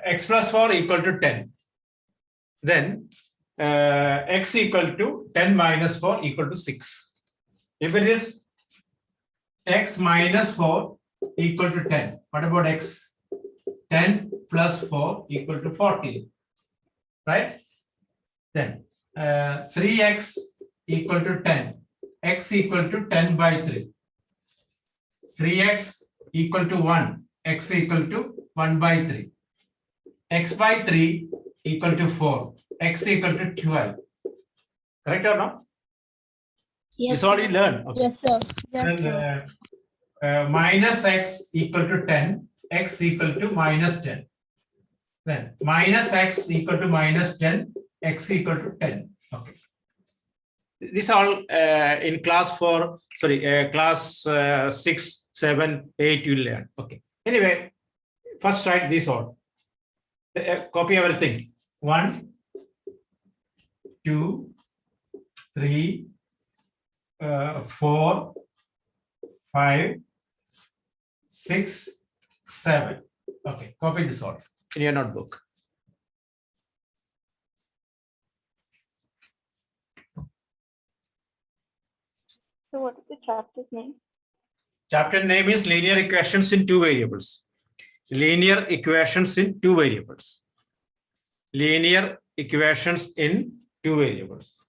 x plus 4 equal to 10. Then x equal to 10 minus 4 equal to 6. If it is x minus 4 equal to 10, what about x? 10 plus 4 equal to 14, right? Then 3x equal to 10, x equal to 10 by 3. 3x equal to 1, x equal to 1 by 3. X by 3 equal to 4, x equal to 12. Correct or not? Yes, It's already learned. Okay. Yes, sir. Yes, Then sir. minus x equal to 10, x equal to minus 10. Then minus x equal to minus 10, x equal to 10. Okay. This all in class 4, sorry, class 6, 7, 8 you learn. Okay. Anyway, first write this all. Copy everything. 1, 2, 3, 4, 5, 6, 7. Okay, copy this all in your notebook. So what is the chapter's name? Chapter name is linear equations in two variables. Linear equations in two variables. Linear equations in two variables.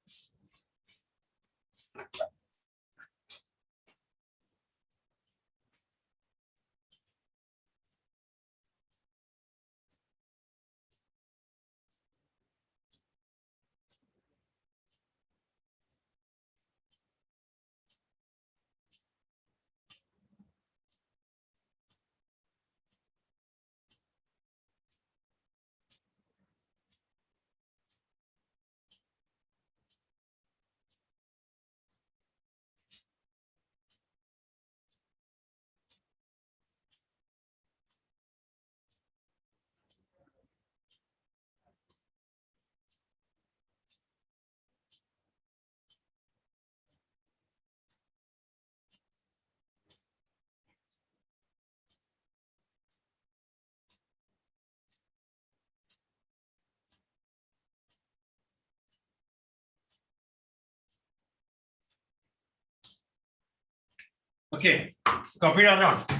Okay, copied or not?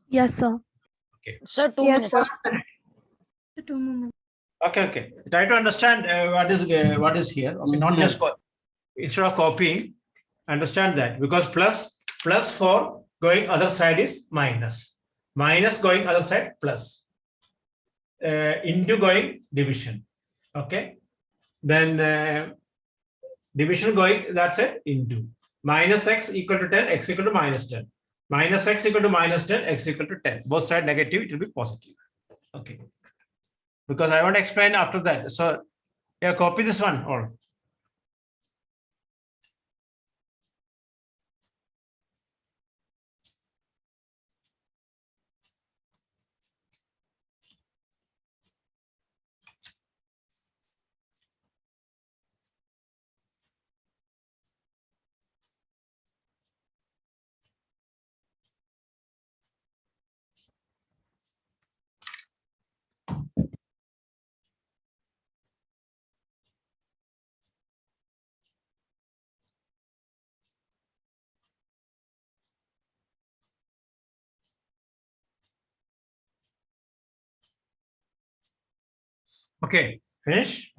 Yes, sir. Sir, 2 Yes, minutes. sir. 2 minutes. Okay. Try to understand what is here. Okay, Yes, not sir. just instead of copying, understand that because plus 4 going other side is minus. Minus going other side plus. Into going division. Okay. Then division going that's it into. Minus x equal to 10, x equal to minus 10. Minus x equal to minus 10, x equal to 10. Both side negative, it will be positive. Okay. Because I want to explain after that. So yeah, copy this one or okay, finish.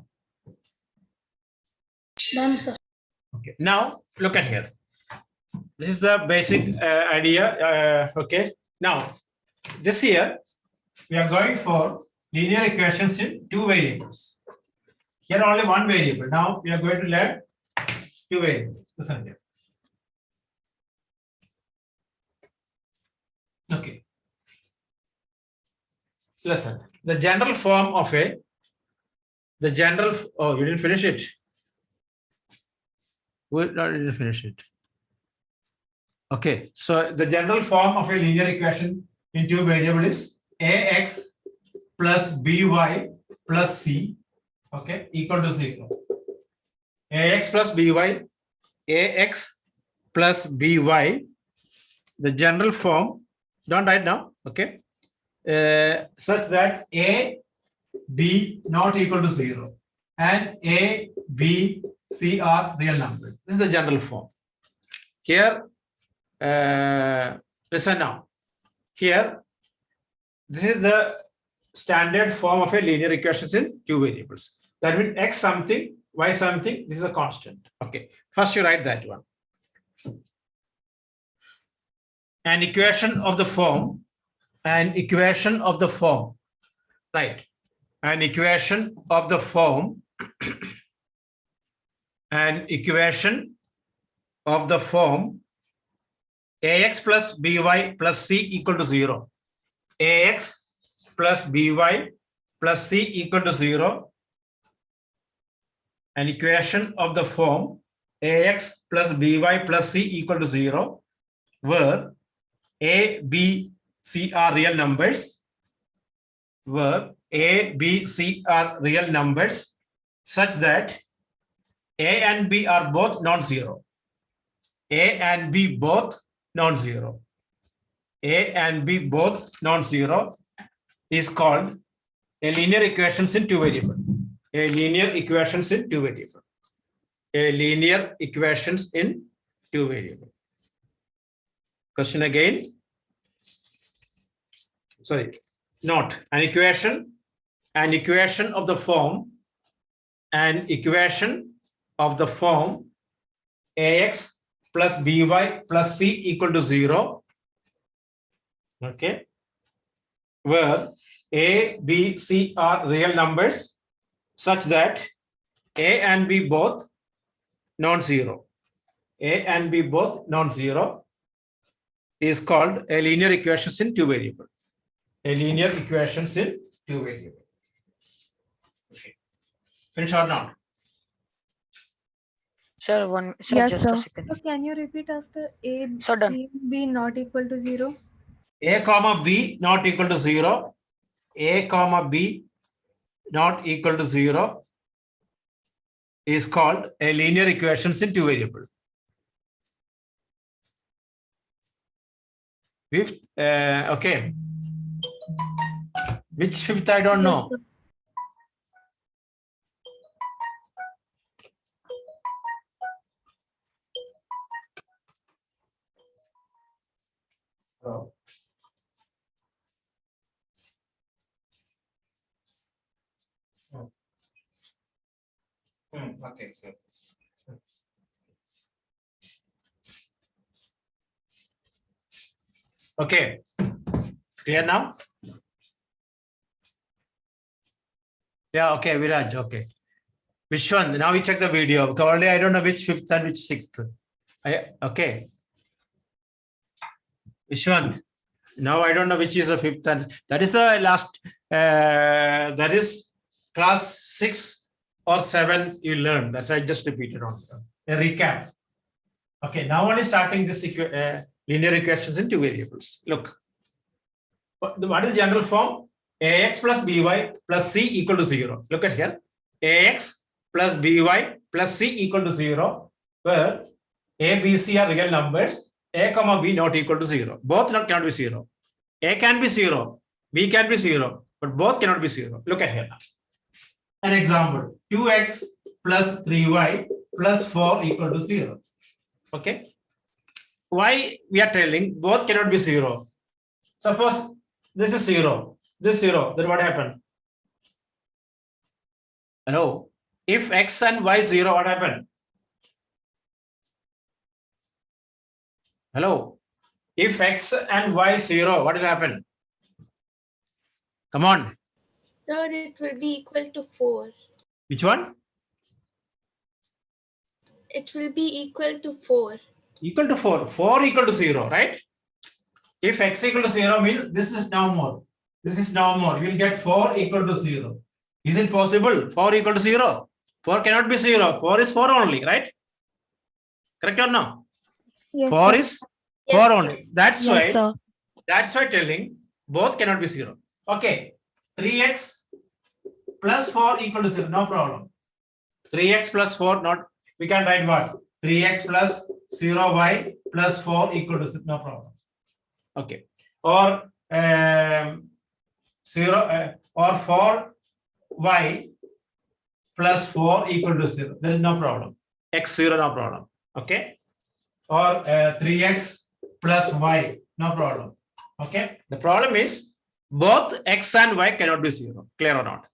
Done, sir. Okay, now look at here. This is the basic idea. Okay, now this here we are going for linear equations in two variables. Here only one variable. Now we are going to learn two variables. Listen here. Okay. Listen. The general form of a oh, you didn't finish it. No, you didn't finish it. Okay, so the general form of a linear equation in two variables is ax plus by plus c, okay, equal to 0. Ax plus by, ax plus by, the general form, don't write now, okay. such that A, B not equal to 0 and A, B, C are real numbers. This is the general form. Here, listen now. Here, this is the standard form of a linear equations in two variables. That means x something, y something, this is a constant. Okay, first you write that one. An equation of the form, right? An equation of the form, an equation of the form ax plus by plus c equal to 0. Ax plus by plus c equal to 0. An equation of the form ax plus by plus c equal to 0, where a, b, c are real numbers, such that a and b are both non-zero. A and b both non-zero. A and b both non-zero is called a linear equations in two variable. A linear equations in two variable. A linear equations in two variable. Question again. Sorry, not an equation of the form, ax plus by plus c equal to 0. Okay, where a, b, c are real numbers, such that a and b both non-zero. A and b both non-zero is called a linear equations in two variable. A linear equations in two variable. Okay. Finish or not? Sir, Yes, just a sir. second. So can you repeat after A, So done. C, B not equal to 0? A comma b not equal to 0. A comma b not equal to 0 is called a linear equations in two variable. Fifth, okay. Which fifth I don't know. Oh. Okay. Okay. It's clear now? Yeah, okay, Viraj, okay. Which one? Now we check the video. Because already I don't know which fifth and which sixth. Okay. Vishwant, now I don't know which is the fifth and that is the last, that is class 6 or 7 you learned. That's why I just repeated on a recap. Okay, now only starting this linear equations in two variables. Look, what is the general form? Ax plus by plus c equal to 0. Look at here. Ax plus by plus c equal to 0, where a, b, c are real numbers. A comma b not equal to 0. Both cannot be 0. A can be 0, b can be 0, but both cannot be 0. Look at here now. An example, 2x plus 3y plus 4 equal to 0. Okay. Why we are telling both cannot be 0? Suppose this is 0, this 0, then what happened? Hello. If x and y 0, what happened? Hello. If x and y 0, what will happen? Come on. Sir, it will be equal to 4. Which one? It will be equal to 4. Equal to 4. 4 equal to 0, right? If x equal to 0 means this is now more. This is now more. You will get 4 equal to 0. Is it possible? 4 equal to 0. 4 cannot be 0. 4 is 4 only, right? Correct or no? Yes, 4 sir. is 4 only. That's Yes, why. sir. That's why telling both cannot be 0. Okay. 3x plus 4 equal to 0. No problem. 3x plus 4 not. We can write what? 3x plus 0y plus 4 equal to 0. No problem. Okay. Or 0 or 4y plus 4 equal to 0. There is no problem. X 0, no problem. Okay. Or 3x plus y, no problem. Okay. The problem is both x and y cannot be 0. Clear or not?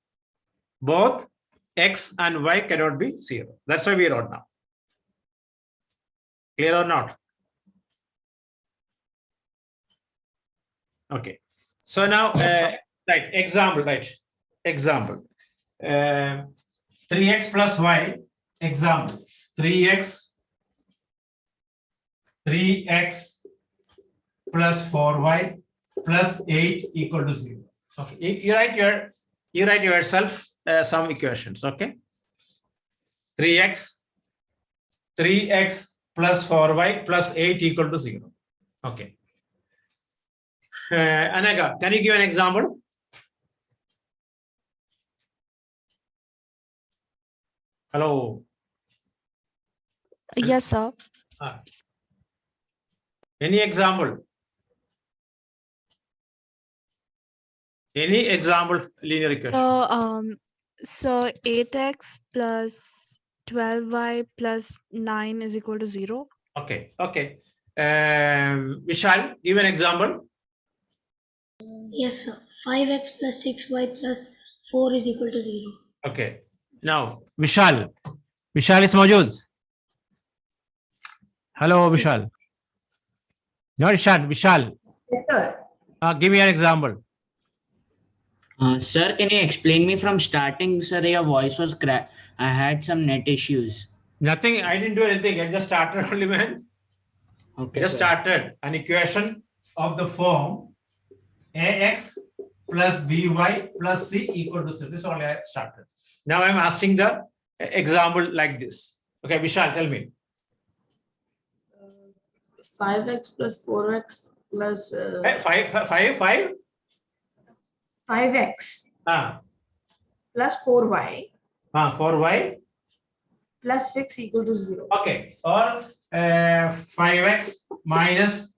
Both x and y cannot be 0. That's why we wrote now. Clear or not? Okay. So now, right, example, right? Example. 3x plus y, example. 3x plus 4y plus 8 equal to 0. Okay. You write yourself some equations. Okay. 3x plus 4y plus 8 equal to 0. Okay. Anaga, can you give an example? Hello. Yes, sir. Any example? Any example linear equation? So 8x plus 12y plus 9 is equal to 0. Okay. Okay. Vishal, give an example. Yes, sir. 5x plus 6y plus 4 is equal to 0. Okay. Now, Vishal is Mojud. Hello, Vishal. Not Ishan, Vishal. Yes, sir. Give me an example. Sir, can you explain me from starting? Sir, your voice was cracked. I had some net issues. Nothing. I didn't do anything. I just started only, man. Okay. Just sir. started an equation of the form ax plus by plus c equal to 0. This only I started. Now I'm asking the example like this. Okay, Vishal, tell me. 5x plus 4x plus 5x Ah, plus 4y 4y. plus 6 equal to 0. Okay, or 5x minus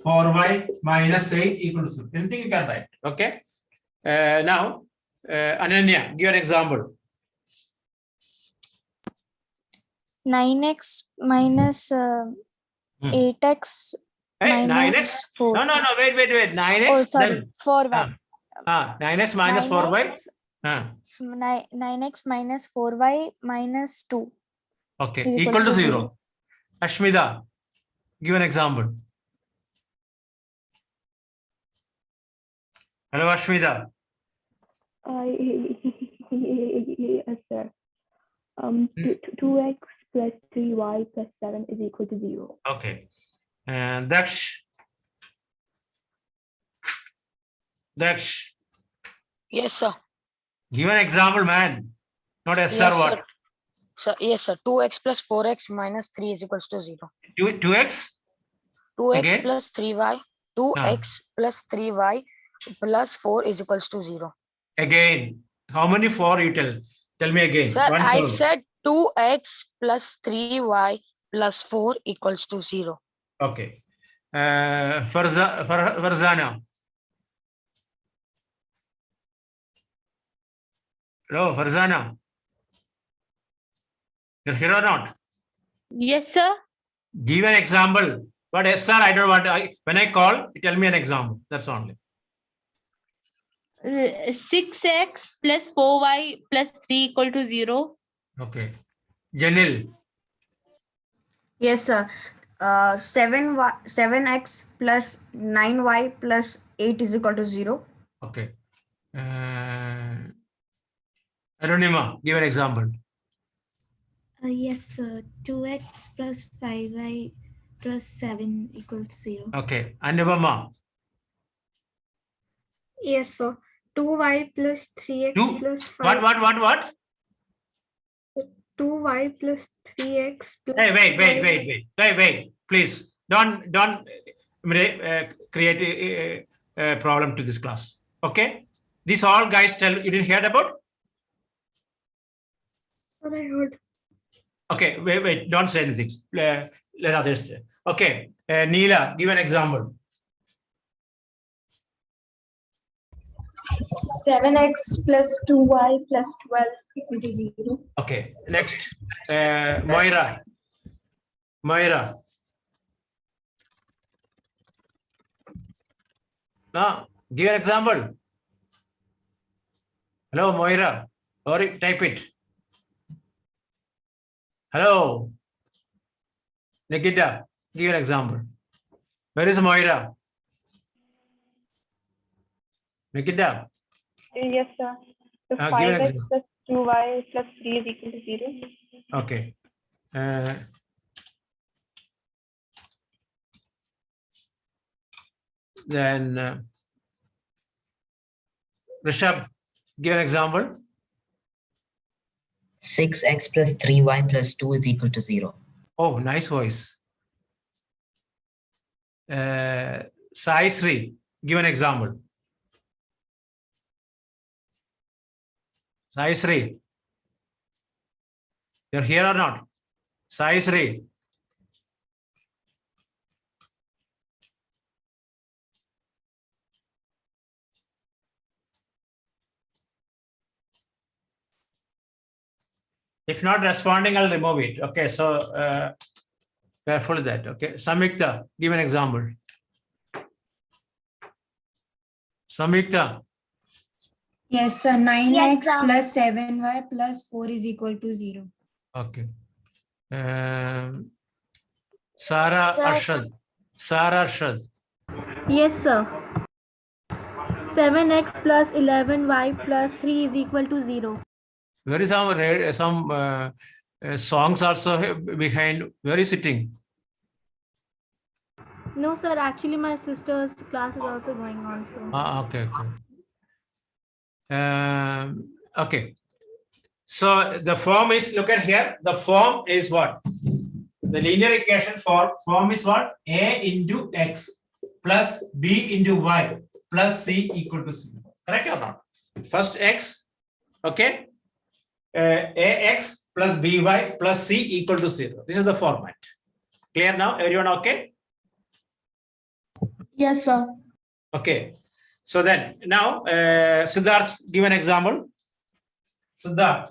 4y minus 8 equal to 0. Anything you can write. Okay. Now, Ananya, give an example. 9x minus 8x Hey, 9x. minus 4. No, wait. 9x. Oh, sorry. Then, 4y. 9x minus 4y. 9x minus 4y minus 2. Okay, is equal to 0. Ashmita, give an example. Hello, Ashmita. Yes, sir. 2x plus 3y plus 7 is equal to 0. Okay. And Daksh. Yes, sir. Give an example, man. Not yes, sir, Yes, what? sir. So, yes, sir. 2x plus 4x minus 3 is equals to 0. 2x? 2x Again? plus 3y. 2x plus 3y plus 4 is equals to 0. Again. How many 4 you tell? Tell me again. Sir, One I solve. said 2x plus 3y plus 4 equals to 0. Okay. Farzana. Hello, Farzana. You're here or not? Yes, sir. Give an example. But yes, sir, I don't want to. When I call, tell me an example. That's only. 6x plus 4y plus 3 equal to 0. Okay. Janil. Yes, sir. 7x plus 9y plus 8 is equal to 0. Okay. Arunima, give an example. Yes, 2x plus 5y plus 7 equals 0. Okay. Anubama. Yes, sir. 2y plus 3x Two? plus 5. What? 2y plus 3x plus Hey, 5. wait. Please don't create a problem to this class. Okay. These all guys tell you didn't hear about. What I heard. Okay. Wait. Don't say anything. Let others. Okay. Neela, give an example. 7x plus 2y plus 12 equal to 0. Okay, next, Moira. Moira. Give an example. Hello, Moira. Or type it. Hello. Nikita, give an example. Where is Moira? Nikita, Yes, sir. So give an 5x example. plus 2y plus 3 is equal to 0. Okay. Then Rishabh, give an example. 6x plus 3y plus 2 is equal to 0. Oh, nice voice. Sai Sri, give an example. Sai Sri, you're here or not? Sai Sri. If not responding, I'll remove it. Okay, so careful with that. Okay, Samyukta, give an example. Samyukta, Yes, sir. 9x Yes, sir. plus 7y plus 4 is equal to 0. okay. Sara Sir. Arshad. Sara Arshad. Yes, sir. 7x plus 11y plus 3 is equal to 0. Where is some songs also behind? Where is sitting? No, sir. Actually, my sister's class is also going on. So. Okay, okay. Okay. So the form is, look at here, the form is what? The linear equation form is what? A into x plus b into y plus c equal to 0. Correct or not? First x, okay? Ax plus by plus c equal to 0. This is the format. Clear now? Everyone okay? Yes, sir. Okay. So then now Siddharth, give an example. Siddharth.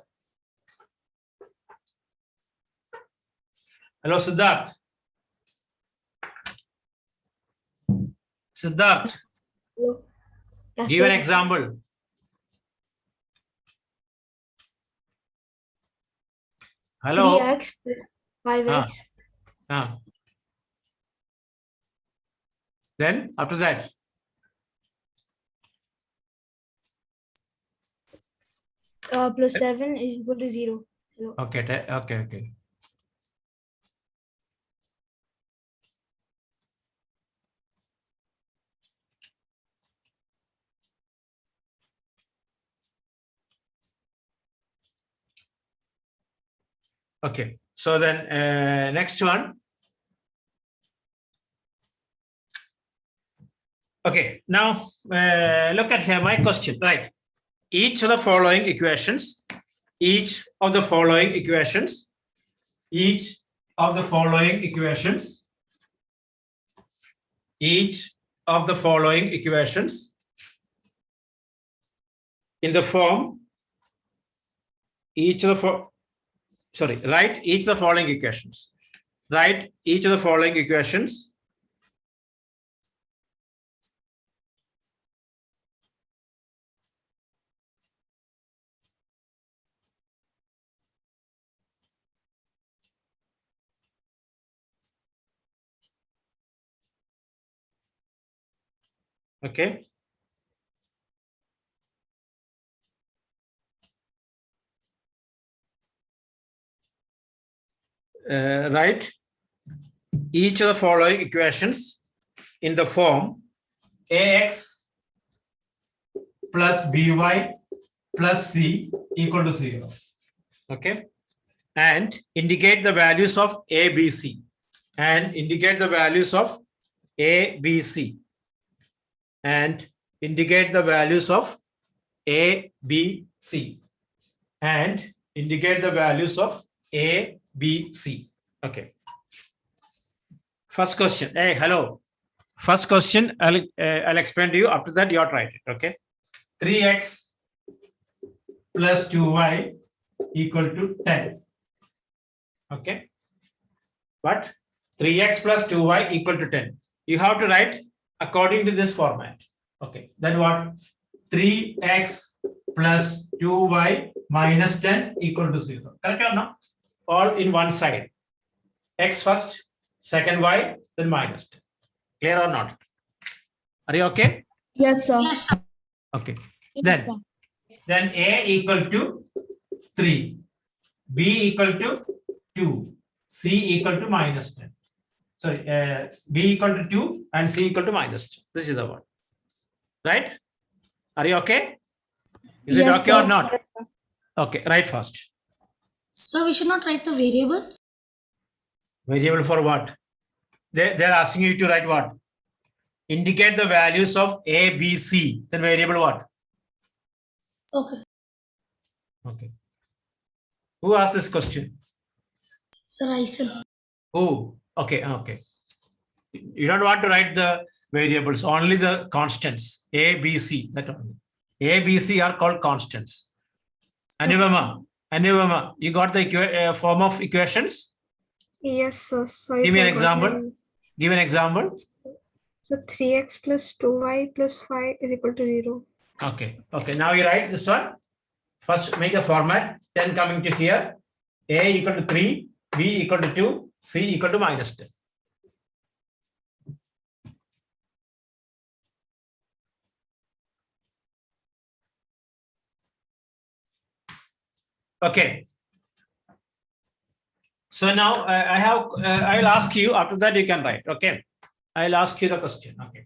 Hello, Siddharth. Siddharth, Yes, give an sir. example. Hello. 3x plus 5x. Then after that, Plus 7 is equal to 0. okay, okay. Okay, so then next one. Okay, now look at here my question, right? Each of the following equations, each of the following equations in the form, write each of the following equations. Write each of the following equations. Okay. Write each of the following equations in the form ax plus by plus c equal to 0. Okay. And indicate the values of a, b, c. And indicate the values of a, b, c. And indicate the values of a, b, c. And indicate the values of a, b, c. Okay. First question. Hey, hello. First question, I'll explain to you. After that, you have to write it. Okay. 3x plus 2y equal to 10. Okay. But 3x plus 2y equal to 10. You have to write according to this format. Okay. Then what? 3x plus 2y minus 10 equal to 0. Correct or not? All in one side. X first, second y, then minus 10. Clear or not? Are you okay? Yes, sir. Okay. Then A equal to 3, B equal to 2, C equal to minus 10. Sorry, B equal to 2 and C equal to minus 10. This is the one. Right? Are you okay? Is it Yes, okay sir. or not? Okay, write first. So we should not write the variables. Variable for what? They're asking you to write what? Indicate the values of A, B, C. Then variable what? Okay. Okay. Who asked this question? Sir, I said. Who? Okay, okay. You don't want to write the variables, only the constants. A, B, C. That only. A, B, C are called constants. Anuvama, you got the form of equations? Yes, sir. Sorry, Give me sir, an I got example. my- Give an example. So 3x plus 2y plus 5 is equal to 0. Okay. Okay. Now you write this one. First, make a format. 10 coming to here. A equal to 3, B equal to 2, C equal to minus 10. Okay. So now I will ask you, after that you can write. Okay. I'll ask you the question. Okay.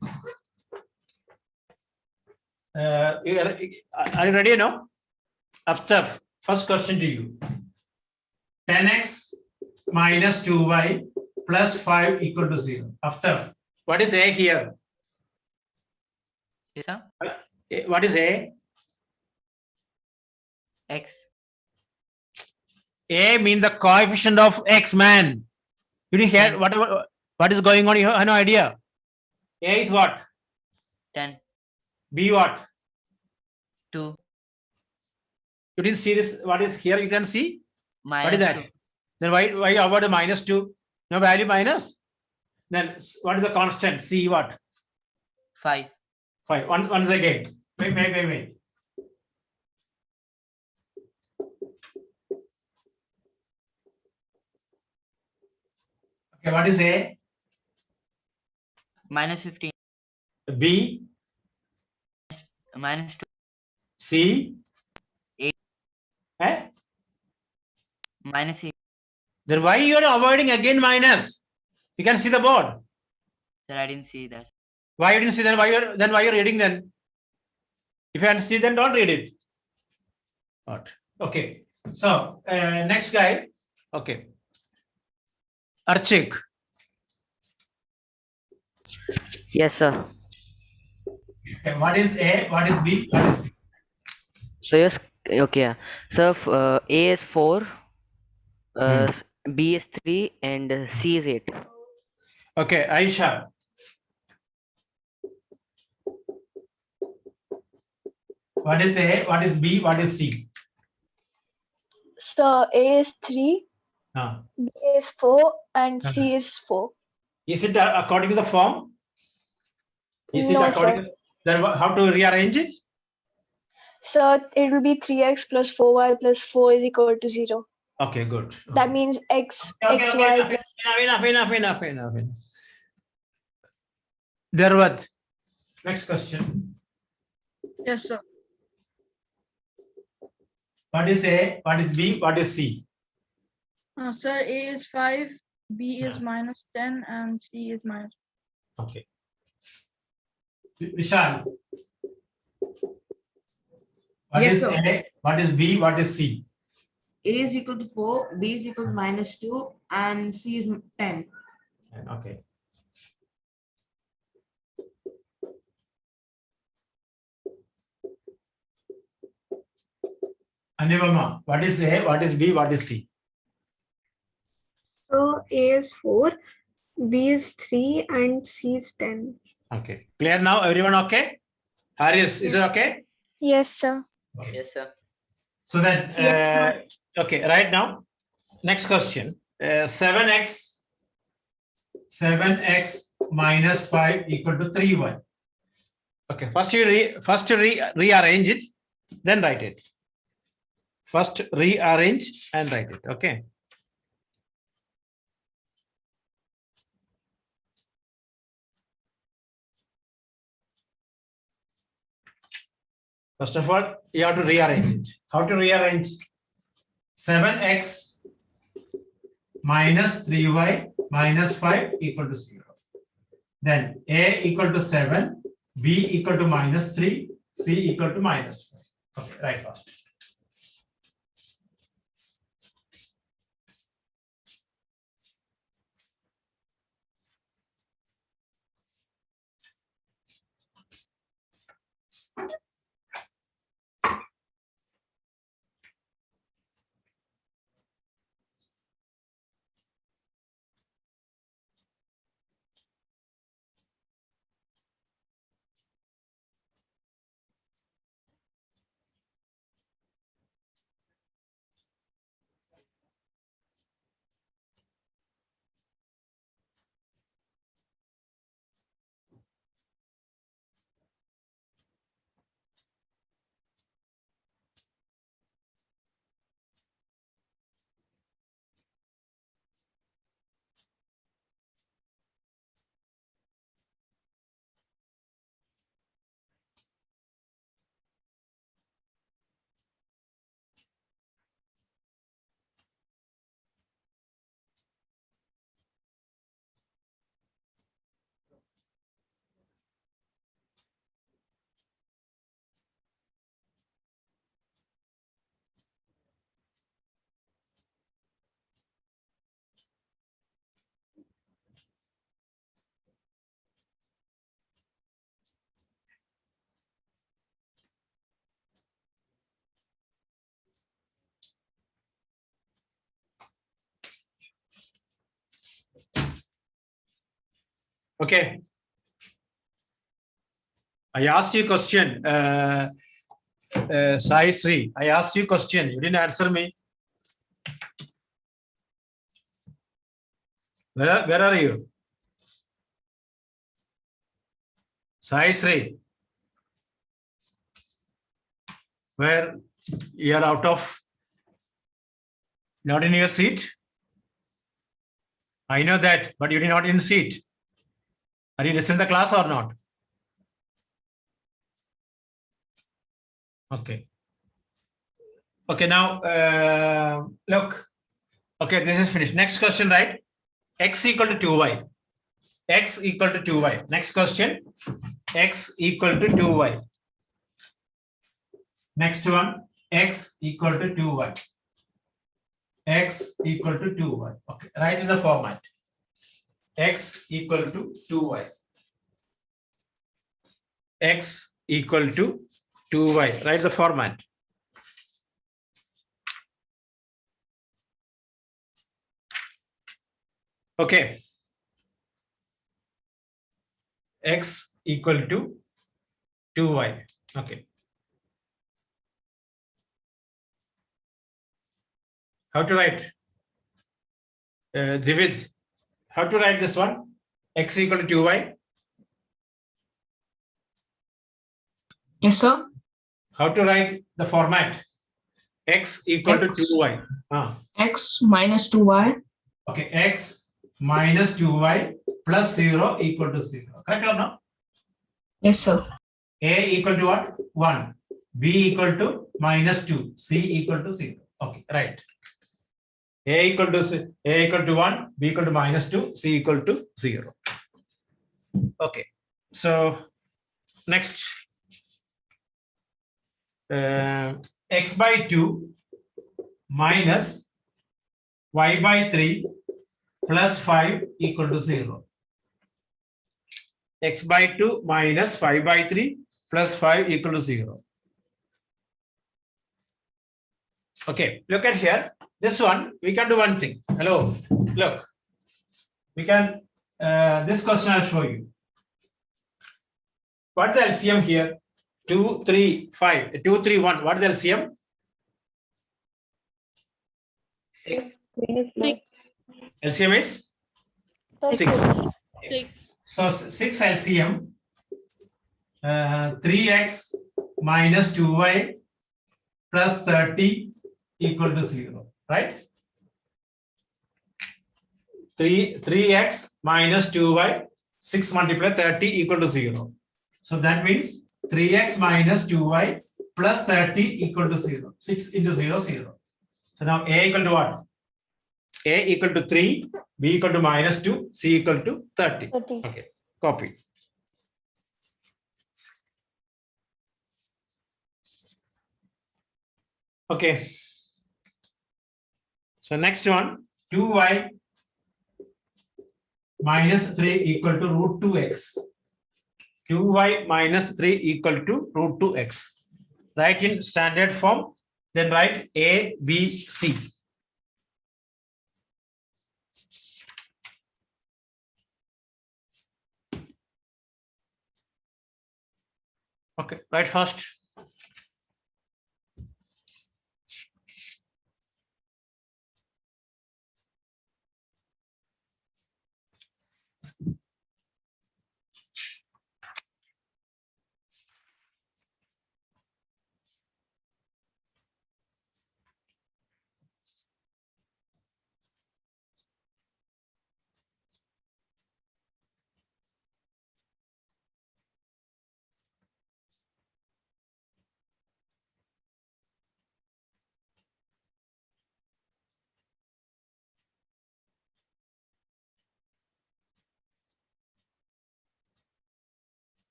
Are you ready now? After first question to you. 10x minus 2y plus 5 equal to 0. After, what is A here? Yes, sir. What is A? X. A means the coefficient of X, man. You didn't hear what is going on? You have no idea. A is what? 10. B what? 2. You didn't see this. What is here? You can see. Minus What is that? 2. Then why about the minus 2? No value minus. Then what is the constant? C what? 5. 5. Once again. Wait. Okay, what is A? Minus 15. B? Minus 2. C? 8. Eh? Minus 8. Then why you are avoiding again minus? You can see the board. Sir, I didn't see that. Why you didn't see then? Why you're reading then? If you can see, then don't read it. What? Okay. So next guy. Okay. Archik. Yes, sir. Okay, what is A? What is B? What is C? So yes, okay. So A is 4, B is 3, and C is 8. Okay, Aisha. What is A? What is B? What is C? So A is 3, Ah. B is 4, and C is 4. Is it according to the form? Is it No, according sir. to then how to rearrange it? So it will be 3x plus 4y plus 4 is equal to 0. Okay, good. That means x, Okay, xy okay, plus enough. Darwat. Next question. Yes, sir. What is A? What is B? What is C? Sir, A is 5, B is minus 10, and C is minus. Okay. Vishal. What Yes, is sir. A? What is B? What is C? A is equal to 4, B is equal to minus 2, and C is 10. Okay. Anivama, what is A? What is B? What is C? So A is 4, B is 3, and C is 10. Okay. Clear now? Everyone okay? Haris, is it okay? Yes, sir. Yes, sir. So then, Yes, okay, right now, next question. 7x minus 5 equal to 3y. Okay, first you rearrange it, then write it. First rearrange and write it. Okay. First of all, you have to rearrange it. How to rearrange? 7x minus 3y minus 5 equal to 0. Then a equal to 7, b equal to minus 3, c equal to minus 5. Okay, right first. Okay. I asked you a question, Sai Sri. I asked you a question. You didn't answer me. Where are you? Sai Sri. Where you are out of, not in your seat? I know that, but you did not in seat. Are you listening to the class or not? Okay. Okay, now look. Okay, this is finished. Next question, right? X equal to 2y. X equal to 2y. Next question. X equal to 2y. Next one. X equal to 2y. X equal to 2y. Okay, write in the format. X equal to 2y. X equal to 2y. Write the format. Okay. X equal to 2y. Okay. How to write? Divid, how to write this one? X equal to 2y. Yes, sir. How to write the format? X equal to 2y. X minus 2y. Okay, x minus 2y plus 0 equal to 0. Correct or no? Yes, sir. A equal to what? 1. B equal to minus 2. C equal to 0. Okay, right. A equal to 1, B equal to minus 2, C equal to 0. Okay, so next, x by 2 minus y by 3 plus 5 equal to 0. X by 2 minus 5 by 3 plus 5 equal to 0. Okay, look at here. This one, we can do one thing. Hello, look. We can, this question I'll show you. What's the LCM here? 2, 3, 5. 2, 3, 1. What is the LCM? 6. LCM is 6. So 6 LCM. 3x minus 2y plus 30 equal to 0. Right? 3x minus 2y, 6 multiplied 30 equal to 0. So that means 3x minus 2y plus 30 equal to 0. 6 into 0, 0. So now A equal to what? A equal to 3, B equal to minus 2, C equal to 30. Okay, copy. Okay. So next one, 2y minus 3 equal to root 2x. 2y minus 3 equal to root 2x. Write in standard form, then write A, B, C. Okay, write first.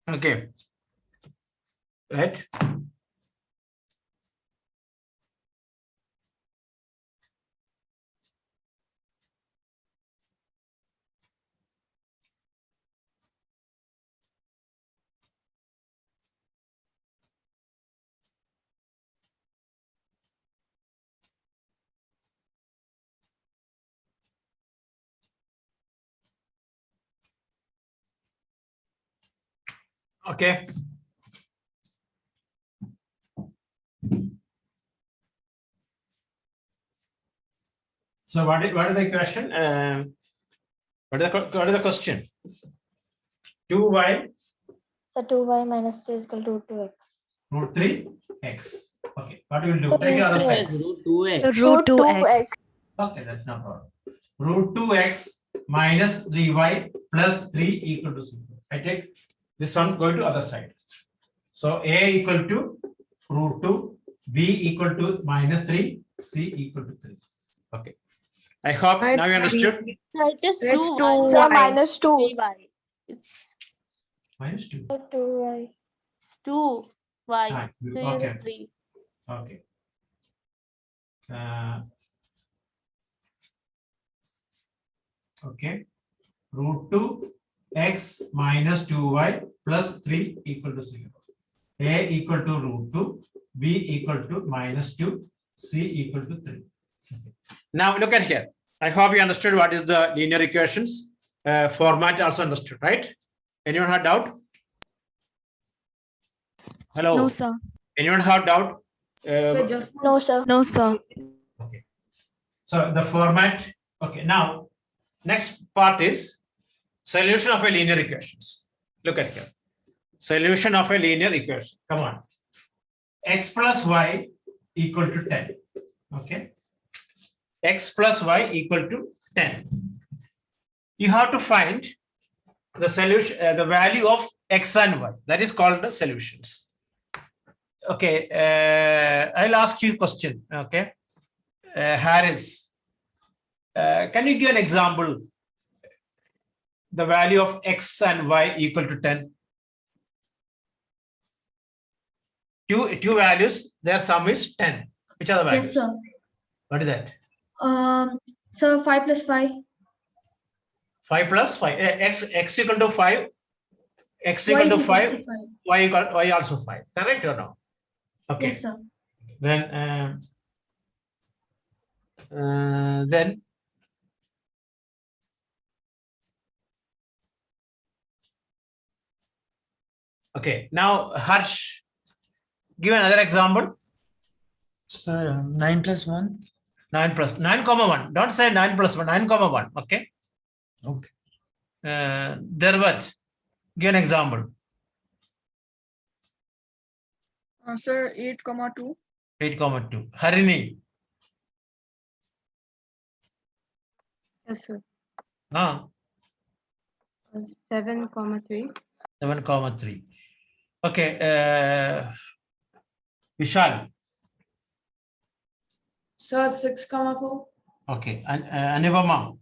Okay. Right. Okay. So what is the question? What is the question? 2y. So 2y minus 3 is equal to root 2x. Root 3x. Okay. What do you do? Take the other side. Root 2x. Root 2x. Okay, that's no problem. Root 2x minus 3y plus 3 equal to 0. I take this one going to other side. So A equal to root 2, B equal to minus 3, C equal to 3. Okay. I hope now you understood. It is It's 2 2. So minus 2. 3y. It's Minus 2. 2y. 2y. Ah, So you okay. have 3. Okay. Okay. Root 2 x minus 2y plus 3 equal to 0. A equal to root 2, B equal to minus 2, C equal to 3. Okay. Now look at here. I hope you understood what is the linear equations format also understood, right? Anyone have doubt? Hello. No, sir. Anyone have doubt? So just No, sir. No, sir. Okay. So the format. Okay. Now, next part is solution of a linear equations. Look at here. Solution of a linear equation. Come on. X plus y equal to 10. Okay. X plus y equal to 10. You have to find the solution, the value of x and y. That is called the solutions. Okay. I'll ask you a question. Okay. Harris, can you give an example? The value of x and y equal to 10. Two values, their sum is 10. Which are the values? Yes, sir. What is that? So 5 plus 5. 5 plus 5. X equal to 5. X Y equal is to equal 5. to 5. Y also 5. Correct or no? Okay. Yes, sir. Then okay. Now Harsh, give another example. Sir, 9 plus 1. 9 plus 9 comma 1. Don't say 9 plus 1. 9 comma 1. Okay. Okay. Dervat, give an example. Sir, 8 comma 2. 8 comma 2. Harini. Yes, sir. 7, 3. 7 comma 3. Okay. Vishal. Sir, 6, 4. Okay. And Anivama.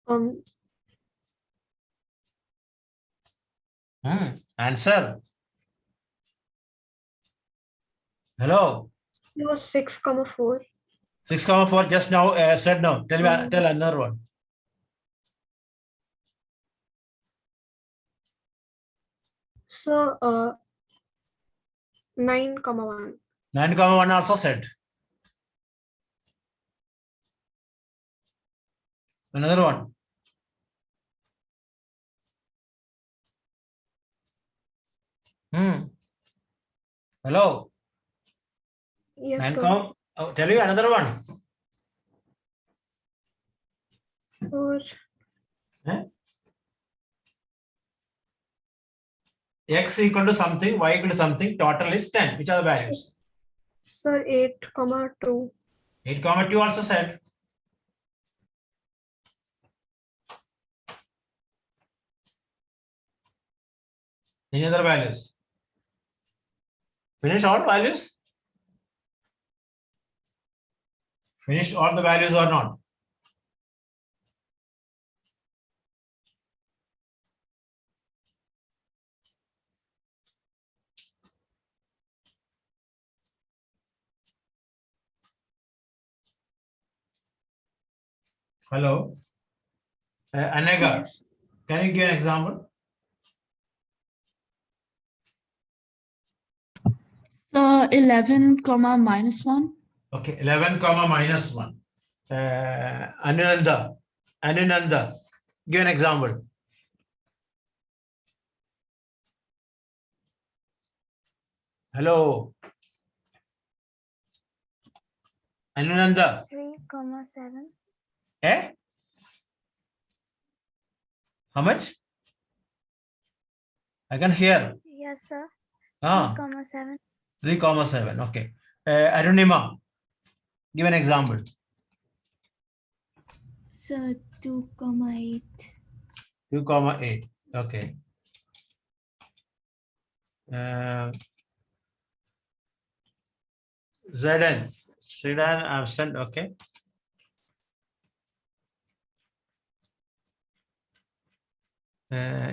7. Answer. Hello. It was 6, 4. 6 comma 4 just now said no. Tell me, tell another one. So 9, 1. 9 comma 1 also said. Another one. Hello. Yes, 9 sir. comma. Oh, tell you another one. 4. X equal to something, Y equal to something. Total is 10. Which are the values? Sir, 8, 2. 8 comma 2 also said. Any other values? Finish all values? Finish all the values or not? Hello. Anega, can you give an example? So 11 comma minus 1. Okay, 11 comma minus 1. Anunanda, give an example. Hello. Anunanda. 3, 7. Eh? How much? I can hear. Yes, sir. 3, 7. Okay. Arunima, give an example. So 2, 8. 2, 8. Okay. Zidan absent. Okay.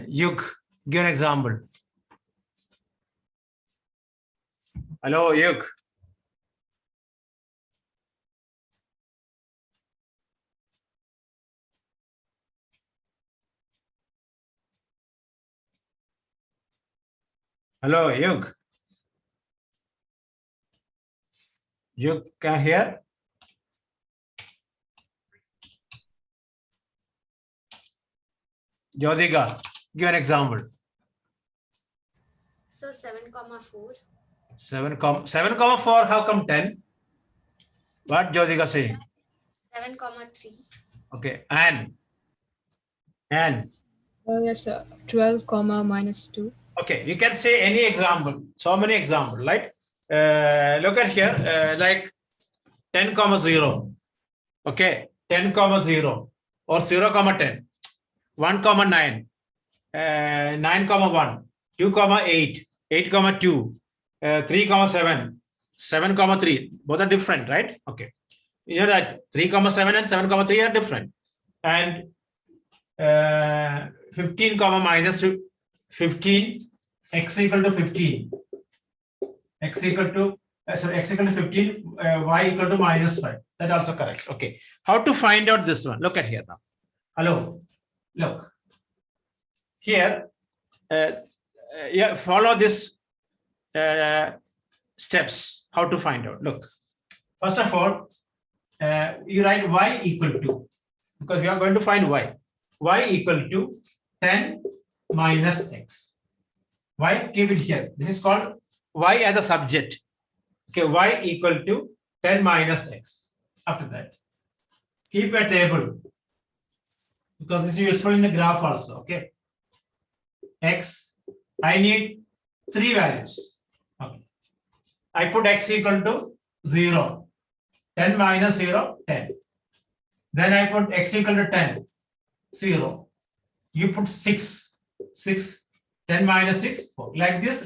Yug, give an example. Hello, Yug. Hello, Yug. You can hear? Jyotika, give an example. So 7, 4. 7 comma 4, how come 10? What Jyotika saying? 7, 3. Okay, and Yes, sir. 12, minus 2. okay, you can say any example. So many examples, right? Look at here, like 10 comma 0. Okay, 10 comma 0 or 0 comma 10, 1 comma 9, 9 comma 1, 2 comma 8, 8 comma 2, 3 comma 7, 7 comma 3. Both are different, right? Okay. You know that 3 comma 7 and 7 comma 3 are different. And 15 comma minus 15, x equal to 15. X equal to sorry, x equal to 15, y equal to minus 5. That also correct. Okay. How to find out this one? Look at here now. Hello. Look. Here, yeah, follow this steps. How to find out? Look. First of all, you write y equal to, because we are going to find y. Y equal to 10 minus x. Y, keep it here. This is called y as a subject. Okay, y equal to 10 minus x. After that, keep a table, because this is useful in the graph also. Okay, x, I need 3 values. Okay, I put x equal to 0. 10 minus 0, 10. Then I put x equal to 10, 0. You put 6, 6. 10 minus 6, 4. Like this,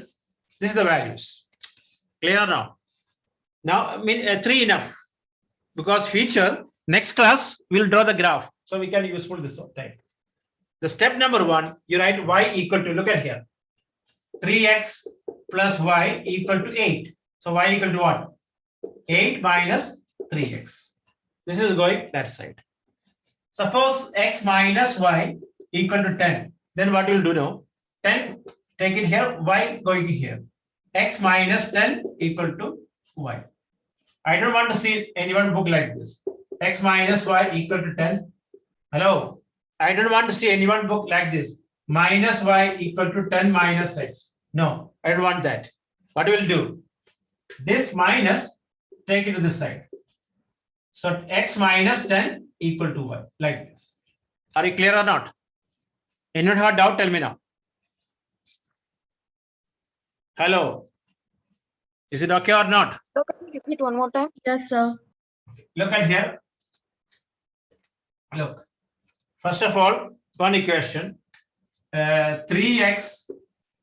this is the values. Clear now? Now, I mean, 3 enough. Because feature, next class, we'll draw the graph. So we can useful this type. The step number 1, you write y equal to, look at here. 3x plus y equal to 8. So y equal to what? 8 minus 3x. This is going that side. Suppose x minus y equal to 10. Then what you'll do now? 10, take it here, y going to here. X minus 10 equal to y. I don't want to see anyone book like this. X minus y equal to 10. Hello. I don't want to see anyone book like this. Minus y equal to 10 minus x. No, I don't want that. What we'll do? This minus, take it to this side. So x minus 10 equal to y, like this. Are you clear or not? Anyone have doubt? Tell me now. Hello. Is it okay or not? So can you repeat one more time? Yes, sir. Look at here. Look. First of all, one equation. 3x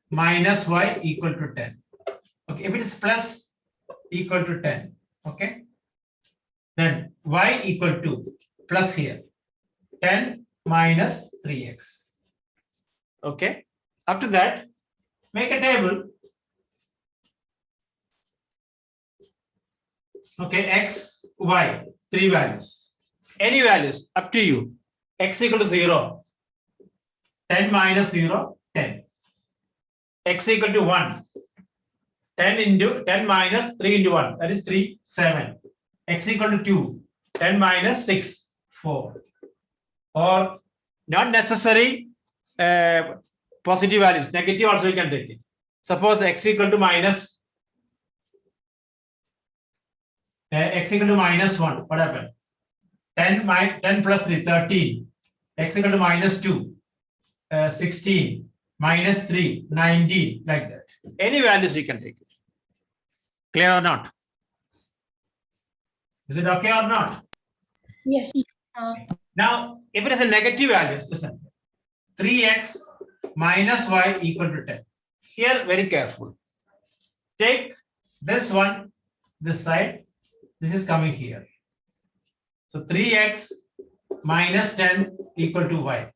minus y equal to 10. Okay. If it is plus equal to 10. Okay. Then y equal to plus here. 10 minus 3x. Okay. After that, make a table. Okay, x, y, 3 values. Any values, up to you. X equal to 0. 10 minus 0, 10. X equal to 1. 10 minus 3 into 1. That is 3, 7. X equal to 2. 10 minus 6, 4. Or not necessary positive values. Negative also you can take it. Suppose x equal to minus x equal to minus 1, what happened? 10 plus 3, 13. X equal to minus 2, 16. Minus 3, 19, like that. Any values you can take it. Clear or not? Is it okay or not? Yes. Now, if it is a negative values, listen. 3x minus y equal to 10. Here, very careful. Take this one, this side. This is coming here. So 3x minus 10 equal to y.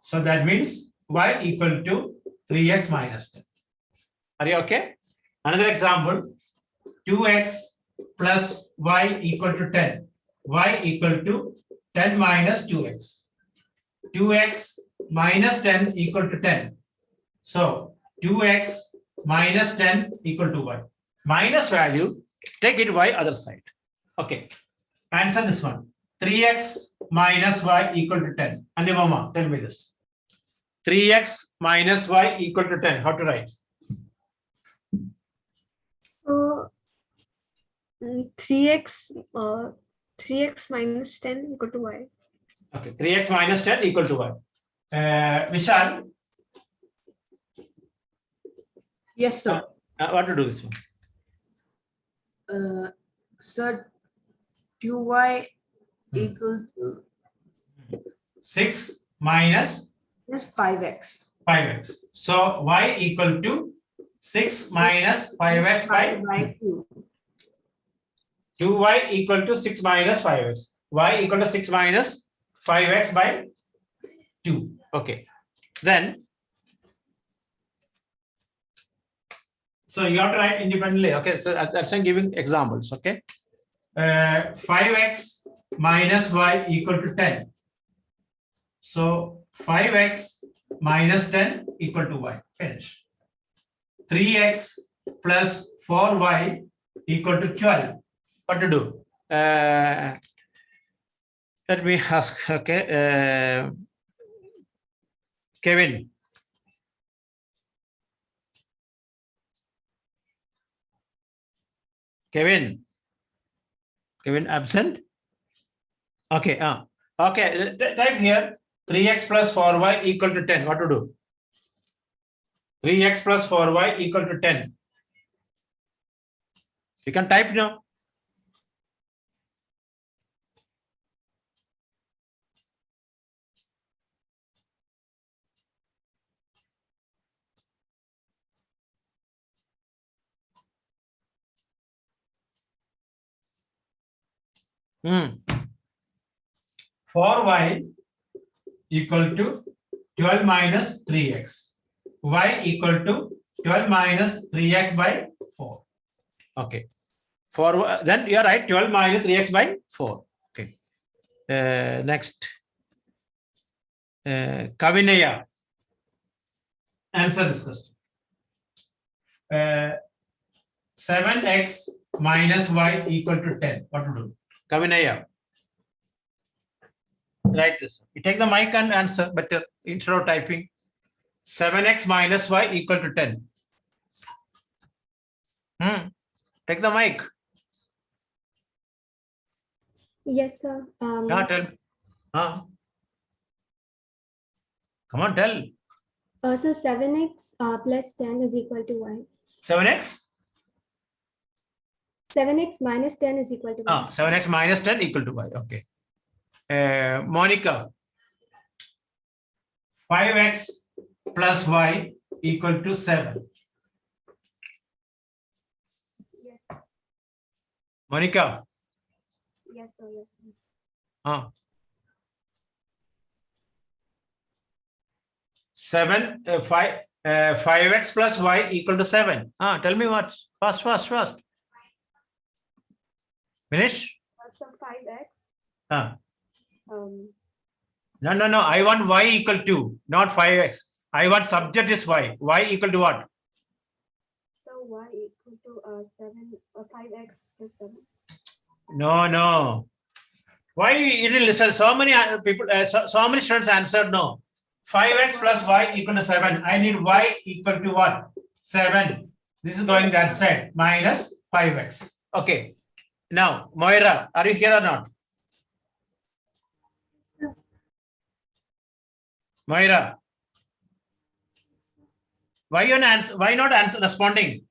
So that means y equal to 3x minus 10. Are you okay? Another example, 2x plus y equal to 10. Y equal to 10 minus 2x. 2x minus 10 equal to 10. So 2x minus 10 equal to y. Minus value, take it y other side. Okay, answer this one. 3x minus y equal to 10. Anupama, tell me this. 3x minus y equal to 10. How to write? So 3x minus 10 equal to y. Okay, 3x minus 10 equal to y. Vishal? Yes, sir. What to do this one? Sir, 2y equal to 6 minus 5x. 5x. So y equal to 6 minus 5x by 2. 2y equal to 6 minus 5x. Y equal to 6 minus 5x by 2. Okay. Then So you have to write independently. Okay, so that's I'm giving examples. Okay, 5x minus y equal to 10. So 5x minus 10 equal to y. Finish. 3x plus 4y equal to 12. What to do? Let me ask. Okay, Kevin. Kevin absent. Okay. Okay. Type here 3x plus 4y equal to 10. What to do? 3x plus 4y equal to 10. You can type now. Hmm. 4y equal to 12 minus 3x. Y equal to 12 minus 3x by 4. Okay. Then you are right, 12 minus 3x by 4. Okay. Next. Kavinaya. Answer this question. 7x minus y equal to 10. What to do? Kavinaya. Write this. You take the mic and answer better instead of typing. 7x minus y equal to 10. Take the mic. Yes, sir. Yeah, tell. Come on, tell. So 7x plus 10 is equal to y. 7x? 7x minus 10 is equal to y. 7x minus 10 equal to y. Okay. Monica. 5x plus y equal to 7. Yes. Monica. Yes, sir. Yes, sir. 5x plus y equal to 7. Tell me what? Fast. Finish? So 5x. No. I want y equal to, not 5x. I want subject is y. Y equal to what? So y equal to 5x plus 7. No. Why you didn't listen? So many people, so many students answered no. 5x plus y equal to 7. I need y equal to what? 7. This is going that side. Minus 5x. Okay. Now, Moira, are you here or not? Moira. Why not answer responding?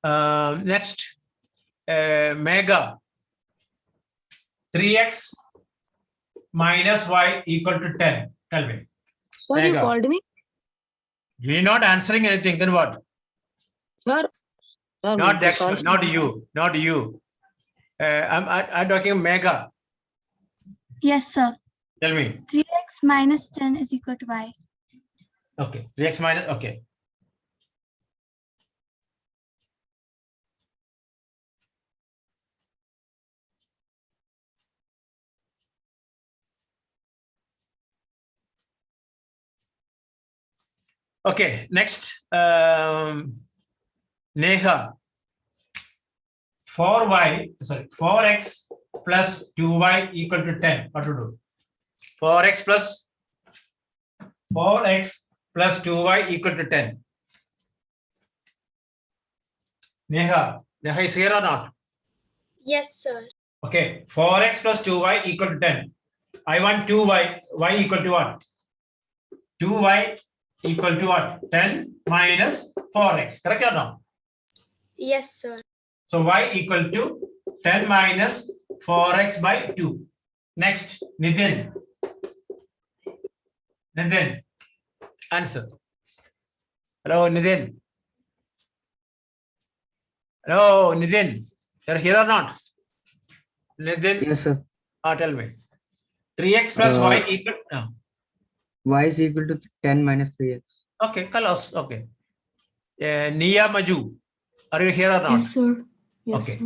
Next, Mega. 3x minus y equal to 10. Tell me. Sorry, you Mega. called me? You're not answering anything, then what? Sir. Not Dex, not you. I'm talking Mega. Yes, sir. Tell me. 3x minus 10 is equal to y. Okay. 3x minus, okay. Okay, next, Neha. 4x plus 2y equal to 10. What to do? 4x plus 2y equal to 10. Neha is here or not? Yes, sir. Okay, 4x plus 2y equal to 10. I want 2y, y equal to what? 2y equal to what? 10 minus 4x, correct or no? Yes, sir. So y equal to 10 minus 4x by 2. Next, Nitin. Answer. Hello, Nitin. You're here or not? Then Yes, sir. tell me. 3x plus y equal. Y is equal to 10 minus 3x. Okay, Kalos. Okay. Nia Maju, are you here or not? Yes, sir. Yes, Okay.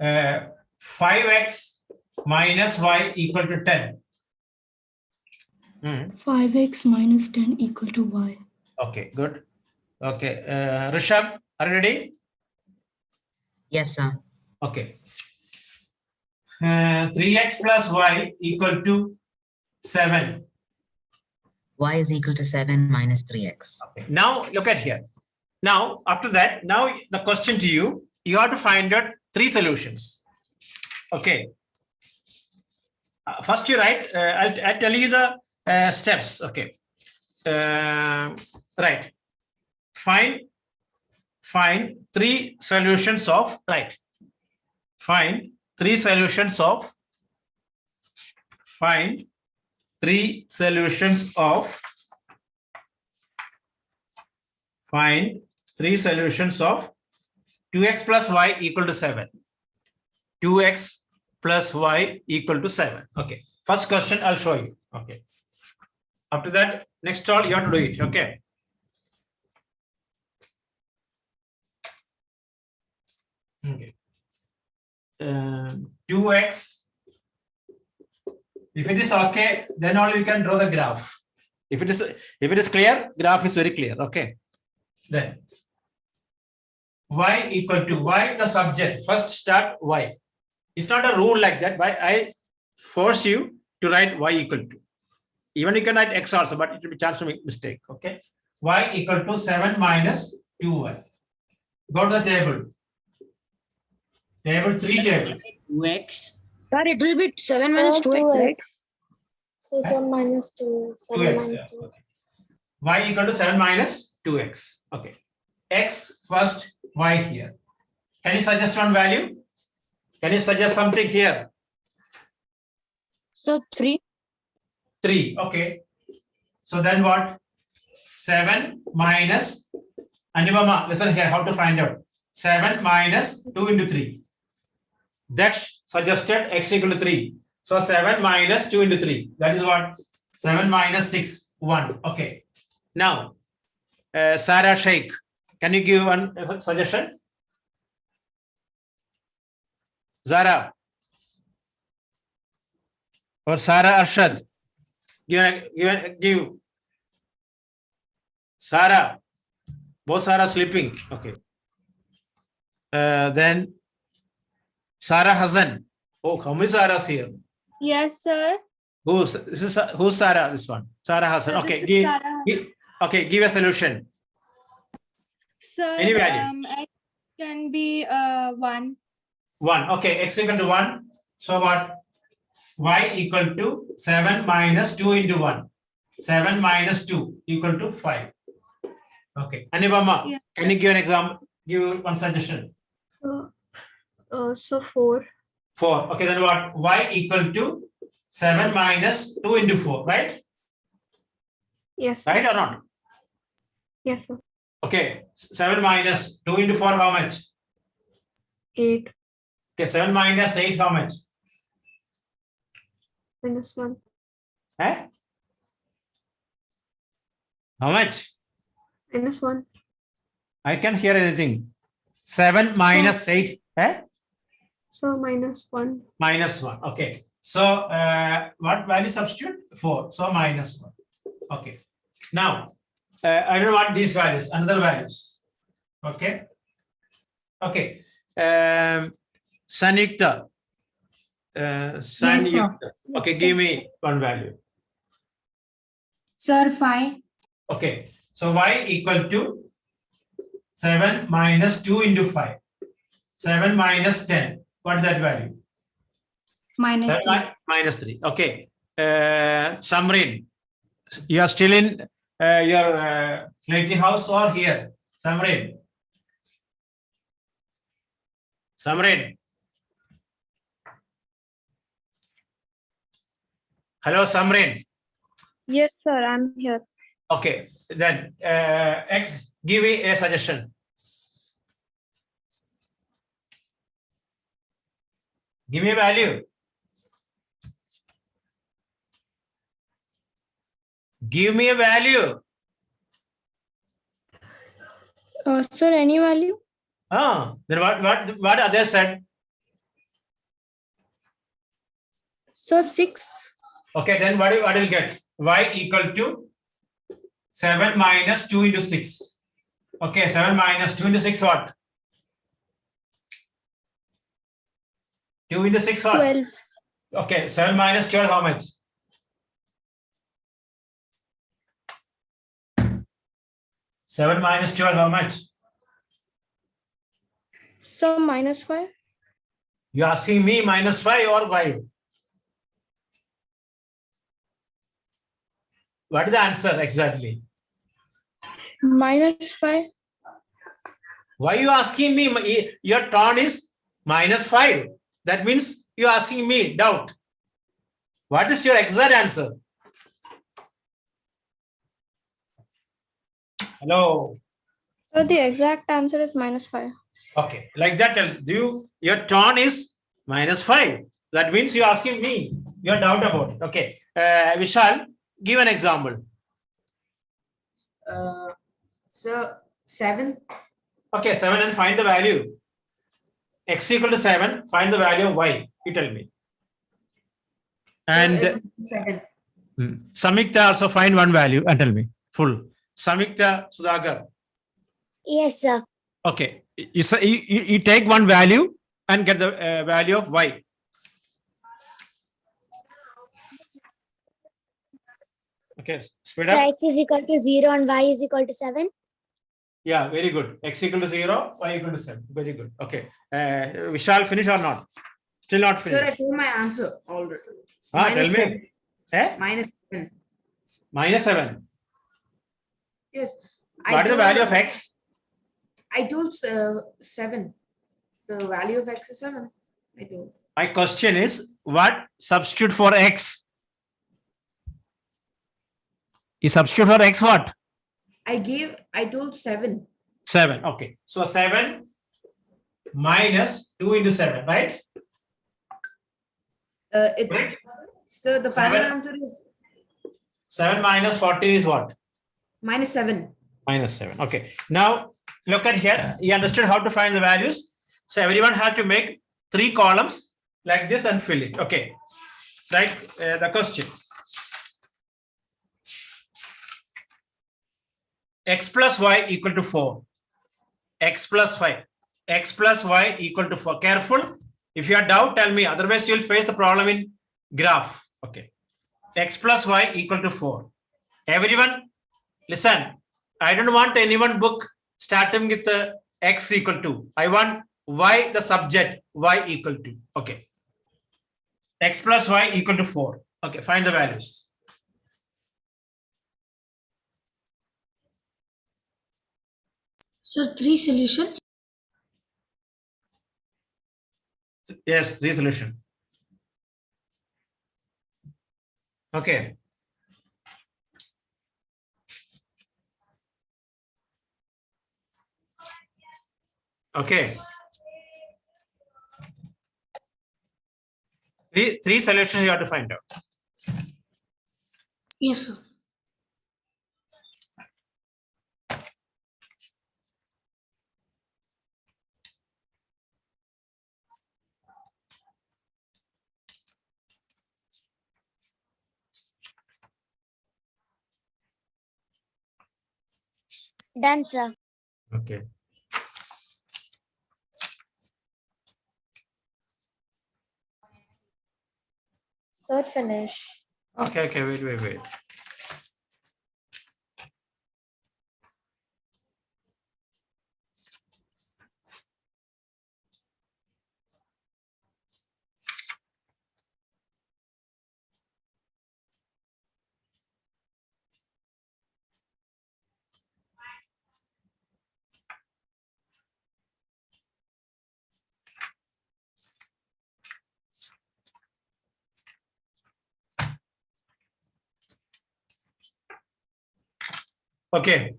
sir. 5x minus y equal to 10. 5x minus 10 equal to y. Okay, good. Okay, Rishabh, are you ready? Yes, sir. Okay. 3x plus y equal to 7. Y is equal to 7 minus 3x. Okay. Now look at here. Now after that, now the question to you, you have to find out 3 solutions. Okay. First you write, I'll tell you the steps. Okay. Right. Find 3 solutions of, right. Find 3 solutions of, find 3 solutions of, find 3 solutions of 2x plus y equal to 7. 2x plus y equal to 7. Okay. First question I'll show you. Okay. After that, next all you have to do it. Okay. Okay. 2x. If it is okay, then only you can draw the graph. If it is clear, graph is very clear. Okay. Then y equal to, y the subject. First start y. It's not a rule like that, but I force you to write y equal to. Even you can write x also, but it will be chance to make mistake. Okay. Y equal to 7 minus 2y. Go to the table. Table 3 tables. 2x. Sir, it will be 7 minus 2x, right? So 7 minus 2. 7 2x. minus Yeah. 2. Okay. Y equal to 7 minus 2x. Okay. X first, y here. Can you suggest one value? Can you suggest something here? So 3. 3. Okay. So then what? 7 minus, Anubama, listen here, how to find out. 7 minus 2 into 3. That's suggested x equal to 3. So 7 minus 2 into 3. That is what? 7 minus 6, 1. Okay. Now, Sarah Sheikh, can you give one suggestion? Zara or Sarah Arshad? Give. Sarah. Both Sarah sleeping. Okay. Then Sarah Hassan. Oh, how many Sarahs here? Yes, sir. Who's Sarah? This one. Sarah Hassan. Okay. Give a solution. Sir, Any value? X can be 1. 1. Okay. X equal to 1. So what? Y equal to 7 minus 2 into 1. 7 minus 2 equal to 5. Okay. Anubama, Yeah. can you give an example? Give one suggestion. So 4. 4. Okay, then what? Y equal to 7 minus 2 into 4, right? Yes, sir. Right or not? Yes, sir. Okay. 7 minus 2 into 4, how much? 8 Okay, 7 minus 8, how much? minus 1. Eh? How much? Minus 1. I can't hear anything. 7 minus 8. Eh? So minus 1. Minus 1. Okay. So what value substitute? 4. So minus 1. Okay. Now, I don't want these values, another values. Okay. Okay. Sanykta. Sanykta. Okay, Yes, give me one value. Sir, 5. Okay. So y equal to 7 minus 2 into 5. 7 minus 10. What is that value? Minus 3. Minus 3. Okay. Samrin, you are still in your Clayton house or here? Samrin. Samrin. Hello, Samrin. Yes, sir. I'm here. Okay. Then X, give me a suggestion. Give me a value. Give me a value. Sir, any value? Then what others said? So 6. Okay, then what will get? Y equal to 7 minus 2 into 6. Okay, 7 minus 2 into 6 what? 2 into 6 what? 12. Okay, 7 minus 12 how much? 7 minus 12 how much? So minus 5. You asking me minus 5 or 5? What is the answer exactly? Minus 5. Why you asking me? Your tone is minus 5. That means you asking me doubt. What is your exact answer? Hello. So the exact answer is minus 5. Okay, like that your tone is minus 5. That means you asking me your doubt about it. Okay, Vishal, give an example. So 7. Okay, 7 and find the value. X equal to 7, find the value of Y. You tell me. And 7. Samyukta also find one value and tell me. Full. Samyukta, Sudhakar. Yes, sir. Okay, you take one value and get the value of Y. Okay, speed up. X is equal to 0 and Y is equal to 7. Yeah, very good. X equal to 0, Y equal to 7. Very good. Okay. Vishal, finish or not? Still not Sir, I finished. told my answer already. Tell Minus me. 7. Eh? Minus 7. Minus 7. Yes. What is the value of X? I told 7. The value of X is 7. I told. My question is, what substitute for X? You substitute for X what? I told 7. 7. Okay. So 7 minus 2 into 7, right? It's so the final 7. answer is 7 minus 14 is what? minus 7. Minus 7. Okay. Now look at here. You understood how to find the values. So everyone had to make 3 columns like this and fill it. Okay. Right. The question. X plus Y equal to 4. X plus 5. X plus Y equal to 4. Careful. If you have doubt, tell me. Otherwise, you'll face the problem in graph. Okay. X plus Y equal to 4. Everyone, listen. I don't want anyone book starting with the X equal to. I want Y the subject. Y equal to. Okay. X plus Y equal to 4. Okay. Find the values. So 3 solution. Yes, the solution. Okay. Okay. Three solutions you have to find out. Yes, sir. Done, sir. Okay. Sir, finish. Okay, wait. Okay.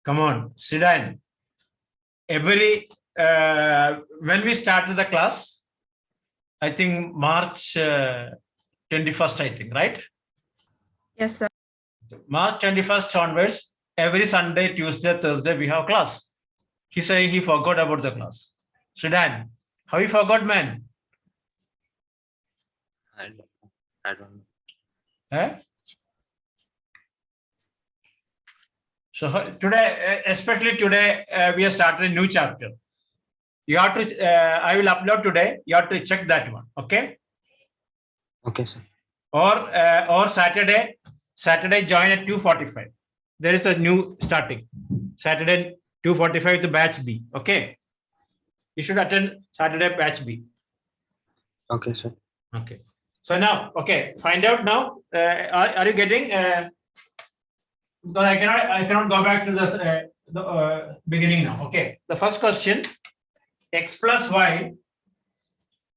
Come on, sit down. When we started the class, I think March 21st, I think, right? Yes, sir. March 21st onwards, every Sunday, Tuesday, Thursday, we have class. He said he forgot about the class. Sudan, how you forgot, man? I don't know. Eh? So today, especially today, we have started a new chapter. You have to, I will upload today. You have to check that one. Okay. Okay, sir. Or Saturday join at 2:45. There is a new starting. Saturday 2:45 with the batch B. Okay. You should attend Saturday batch B. Okay, sir. Okay. So now, okay, find out now. Are you getting? Because I cannot go back to the beginning now. Okay. The first question: x plus y.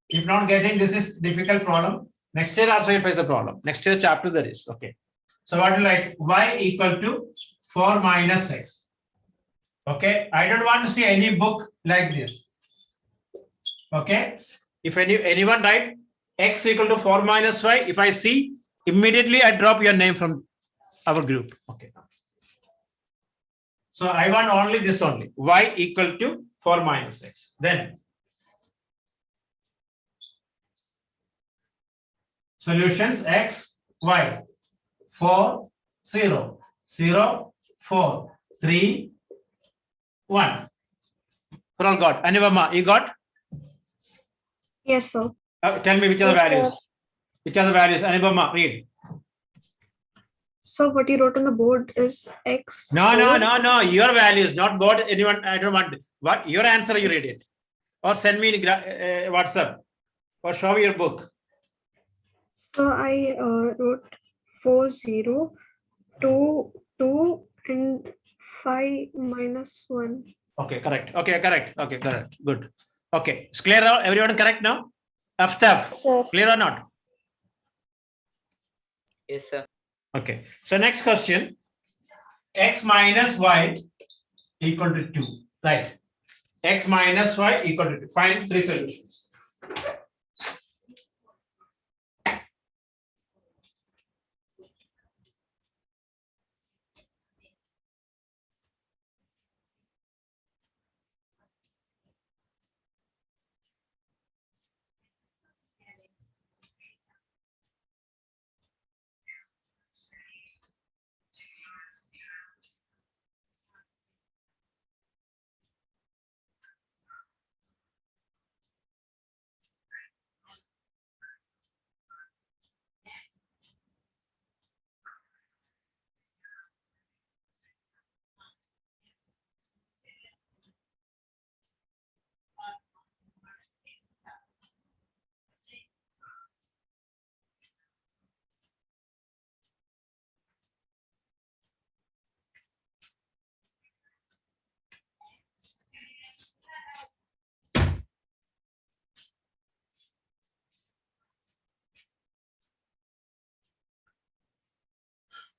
If not getting, this is difficult problem. Next year also you face the problem. Next year chapter there is. Okay. So what do you like? Y equal to 4 minus x. Okay. I don't want to see any book like this. Okay. If anyone write x equal to 4 minus y, if I see, immediately I drop your name from our group. Okay. So I want only this only. Y equal to 4 minus x. Then solutions x, y, 4, 0, 0, 4, 3, 1. For all got. Anivama, you got? Yes, sir. Tell me which are the Yes, sir. values. Which are the values? Anivama, read. So what you wrote on the board is x. No. Your values, not board. Anyone, I don't want. What your answer? You read it, or send me in WhatsApp, or show me your book. So I wrote 4, 0, 2, 2, and 5 minus 1. Okay, correct. Okay, correct. Okay, correct. Good. Okay, it's clear now. Everyone correct now? After clear or not? Yes, sir. Okay. So next question: x minus y equal to 2. Right. X minus y equal to 2. Find 3 solutions.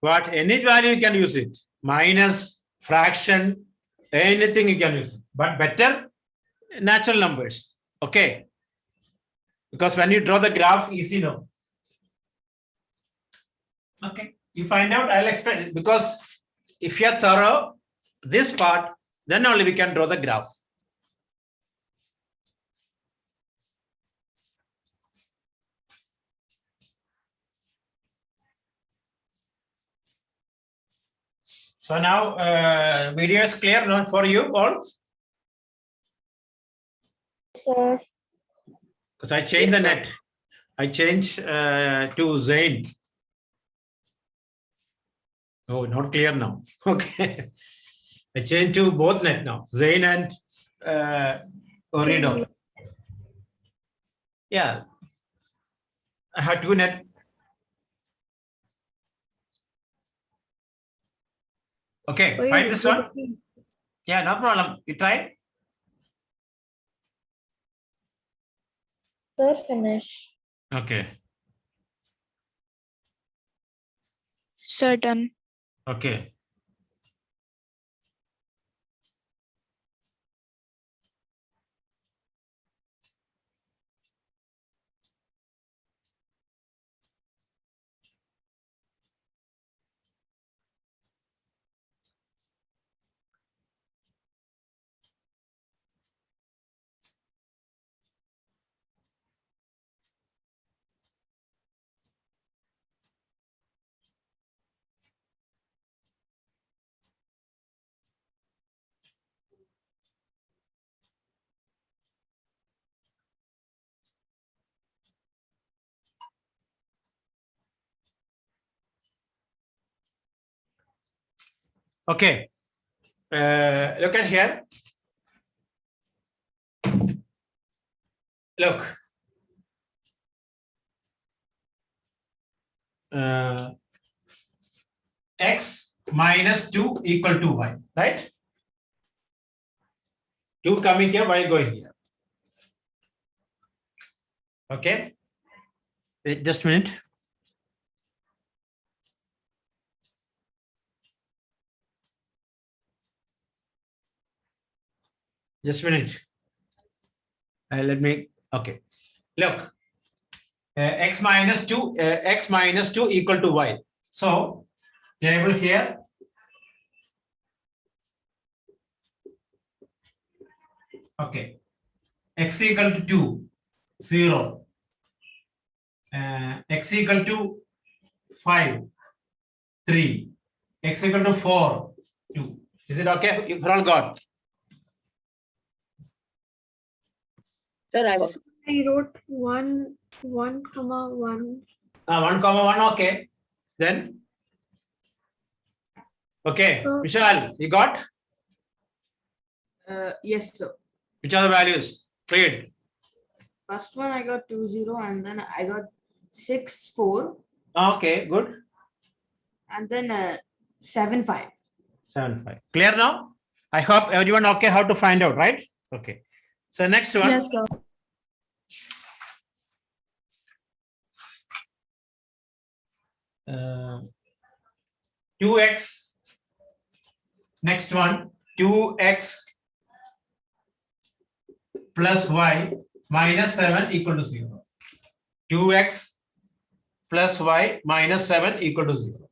What any value you can use it. Minus, fraction, anything you can use it. But better natural numbers. Okay. Because when you draw the graph, easy now. Okay. You find out, I'll explain. Because if you're thorough, this part, then only we can draw the graph. So now video is clear now for you all. Yes. Because I changed the net. I changed to Zain. Oh, not clear now. Okay. I changed to both net now. Zain and Orido. Yeah. I had 2 net. Okay, So you find this one. repeat. Yeah, no problem. You try. Sir, finish. Okay. Sir, done. Okay. Okay. Look at here. Look. X minus 2 equal to y, right? 2 coming here, y going here. Okay. Wait just a minute. Just a minute. Let me, okay. Look, x minus 2 equal to y. So, table here. Okay. X equal to 2, 0. X equal to 5, 3. X equal to 4, 2. Is it okay? You all got? Sir, I got. I wrote 1, 1, 1. 1, 1, okay. Then, okay. Vishal, you got? Yes, sir. Which are the values? Read. First one I got 2, 0, and then I got 6, 4. Okay, good. And then 7, 5. 7, 5. Clear now? I hope everyone okay how to find out, right? Okay. So next one. Yes, sir. Uh, 2x. Next one. 2x plus y minus 7 equal to 0. 2x plus y minus 7 equal to 0.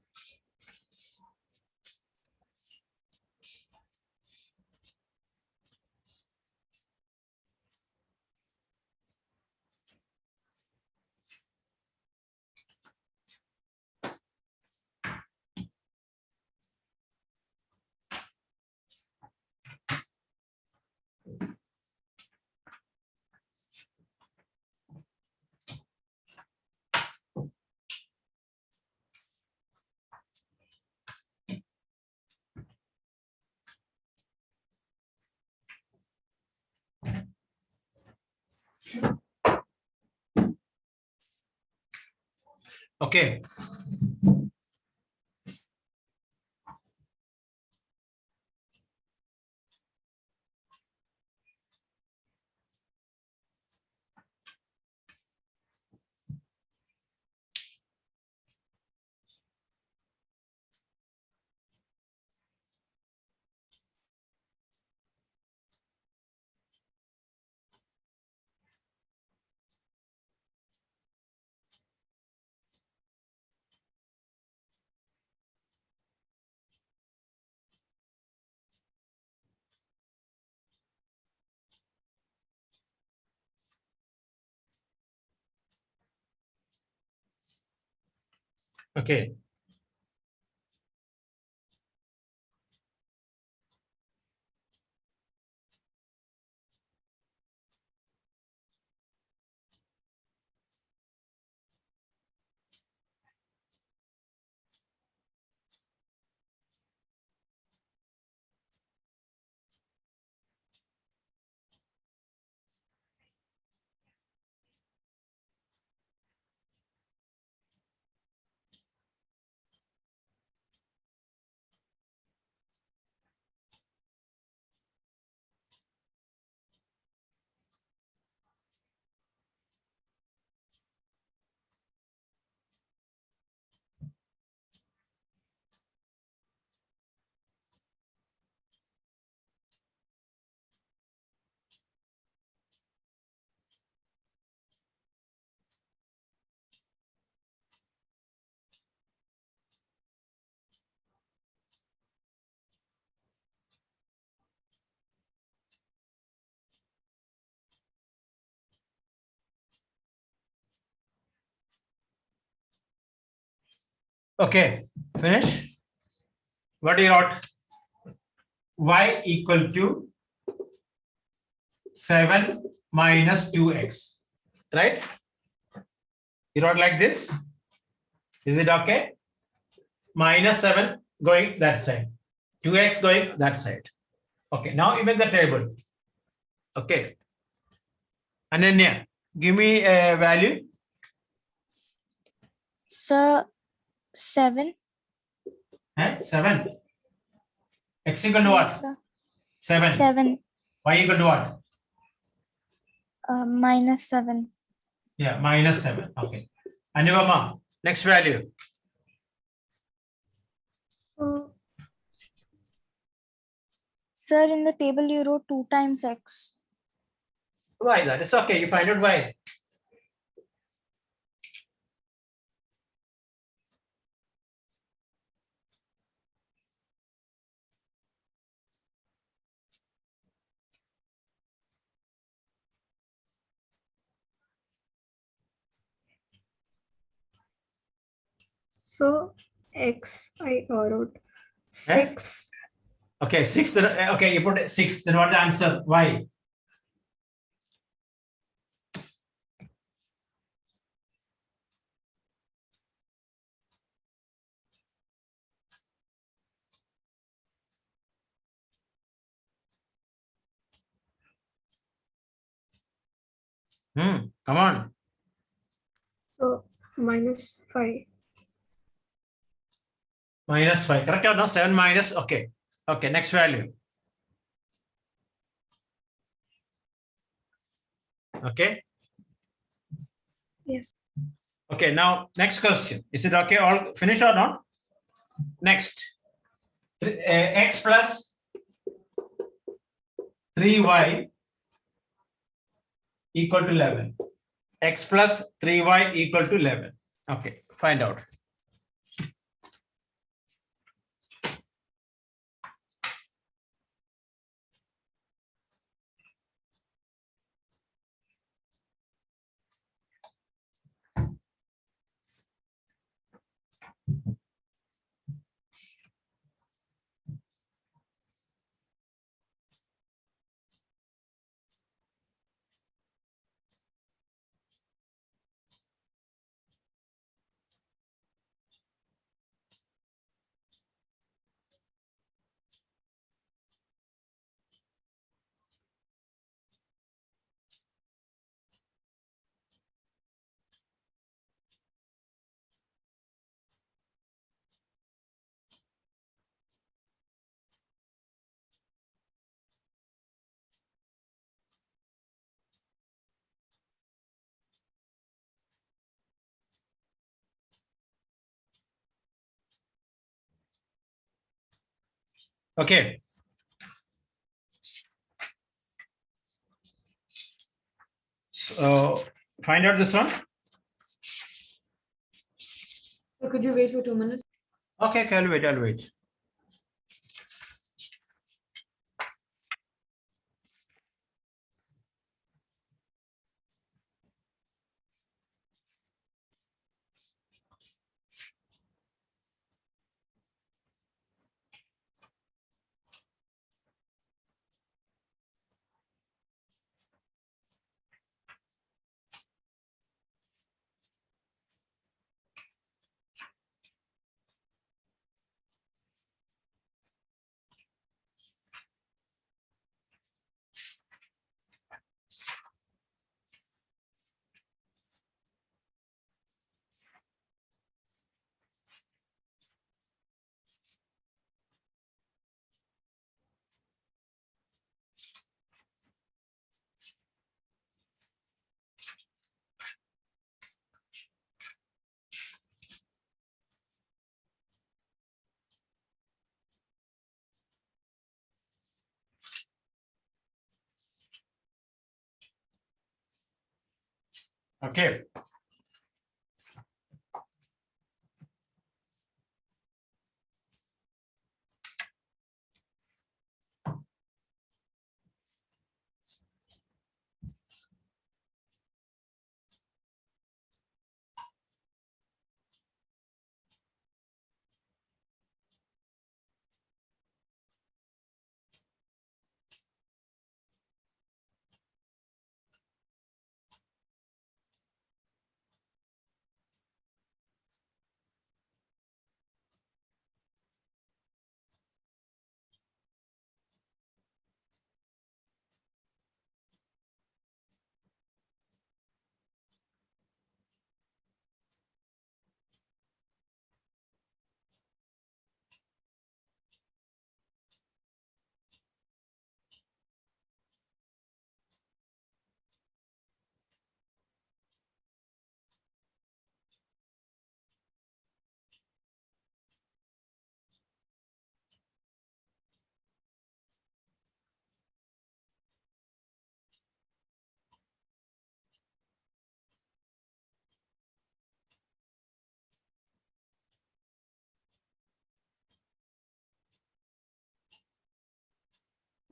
Okay. Okay. Okay, finish. What do you wrote? Y equal to 7 minus 2x, right? You wrote like this. Is it okay? Minus 7 going that side. 2x going that side. Okay, now you make the table. Okay. Ananya, give me a value. Sir, 7. 7. X equal to Yes, what? sir. 7. 7. Y equal to what? -7. Yeah, -7. Okay. Anuvama, next value. Sir, in the table you wrote 2 times x. Why that? It's okay. You find out why. So x I wrote Eh? 6. Okay, 6. Okay, you put 6. Then what's the answer? Why? Come on. So -5. -5. Correct or no? 7 minus. Okay. Okay, next value. Okay. Yes. Okay, now next question. Is it okay? All finished or not? Next. X plus 3y equal to 11. X plus 3y equal to 11. Okay, find out. Okay. So find out this one. So could you wait for 2 minutes? Okay, I'll wait. I'll wait. Okay.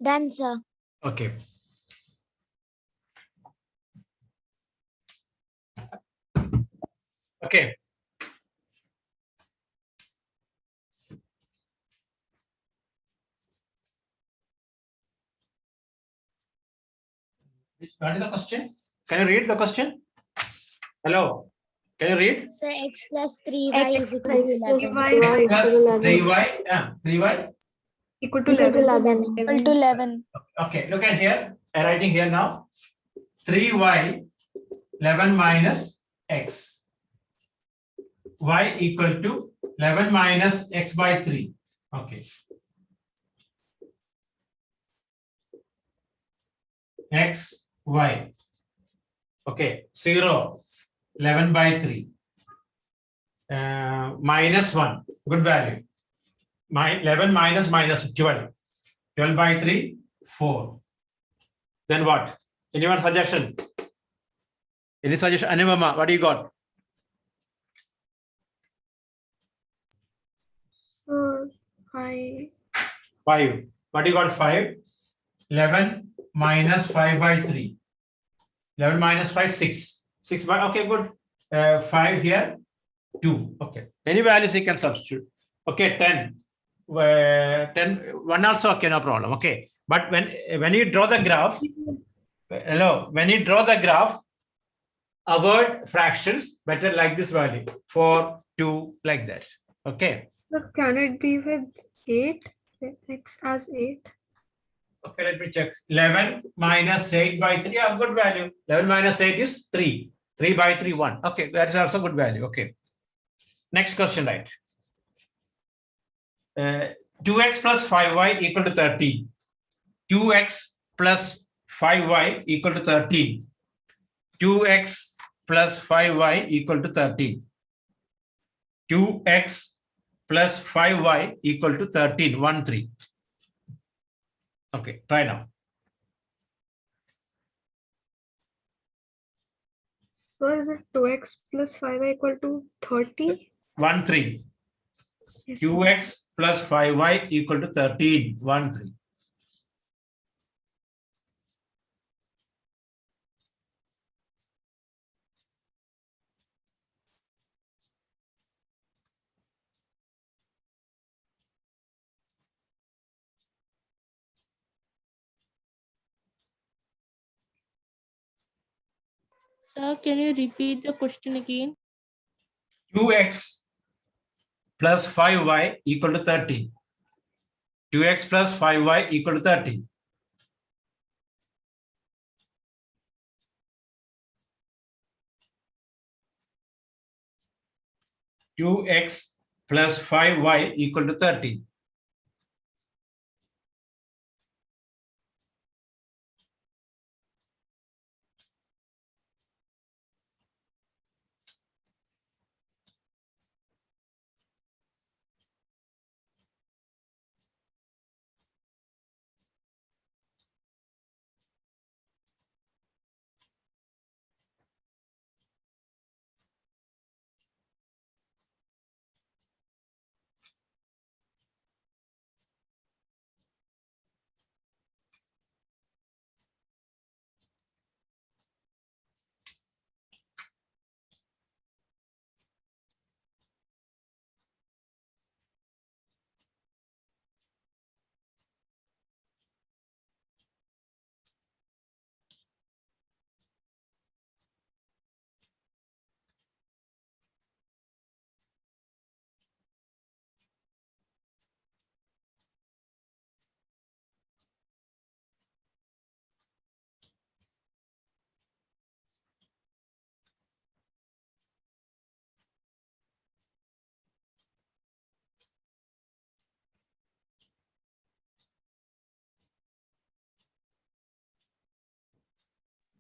Done, sir. Okay. Okay. What is the question? Can you read the question? Hello. Can you read? So x plus 3y X is equal to plus 11. y X plus equal to 11. 3y. 3y. Equal to Equal to 11. 11. Equal to 11. Okay. Look at here. I'm writing here now. 3y 11 minus x. Y equal to 11 minus x by 3. Okay. X, y. Okay. 0, 11 by 3. Minus 1. Good value. 11 minus 12. 12 by 3, 4. Then what? Anyone suggestion? Any suggestion? Anivama, what do you got? I 5. What do you got? 5. 11 minus 5 by 3. 11 minus 5, 6. 6 by, okay, good. 5 here, 2. Okay. Any values you can substitute. Okay, 10. 10, 1 also, okay, no problem. Okay. But when you draw the graph, hello, when you draw the graph, avoid fractions, better like this value, 4, 2, like that. Okay. So can it be with 8? X as 8? Okay, let me check. 11 minus 8 by 3, a good value. 11 minus 8 is 3. 3 by 3, 1. Okay, that is also good value. Okay. Next question, right? 2x plus 5y equal to 13. 2x plus 5y equal to 13. 2x plus 5y equal to 13. 2x plus 5y equal to 13. 1, 3. Okay, try now. So is it 2x plus 5y equal to 30? 1, 3. Yes. 2x plus 5y equal to 13. 1, 3. Sir, can you repeat the question again? 2x plus 5y equal to 13. 2x plus 5y equal to 13. Two x plus 5y equal to 13.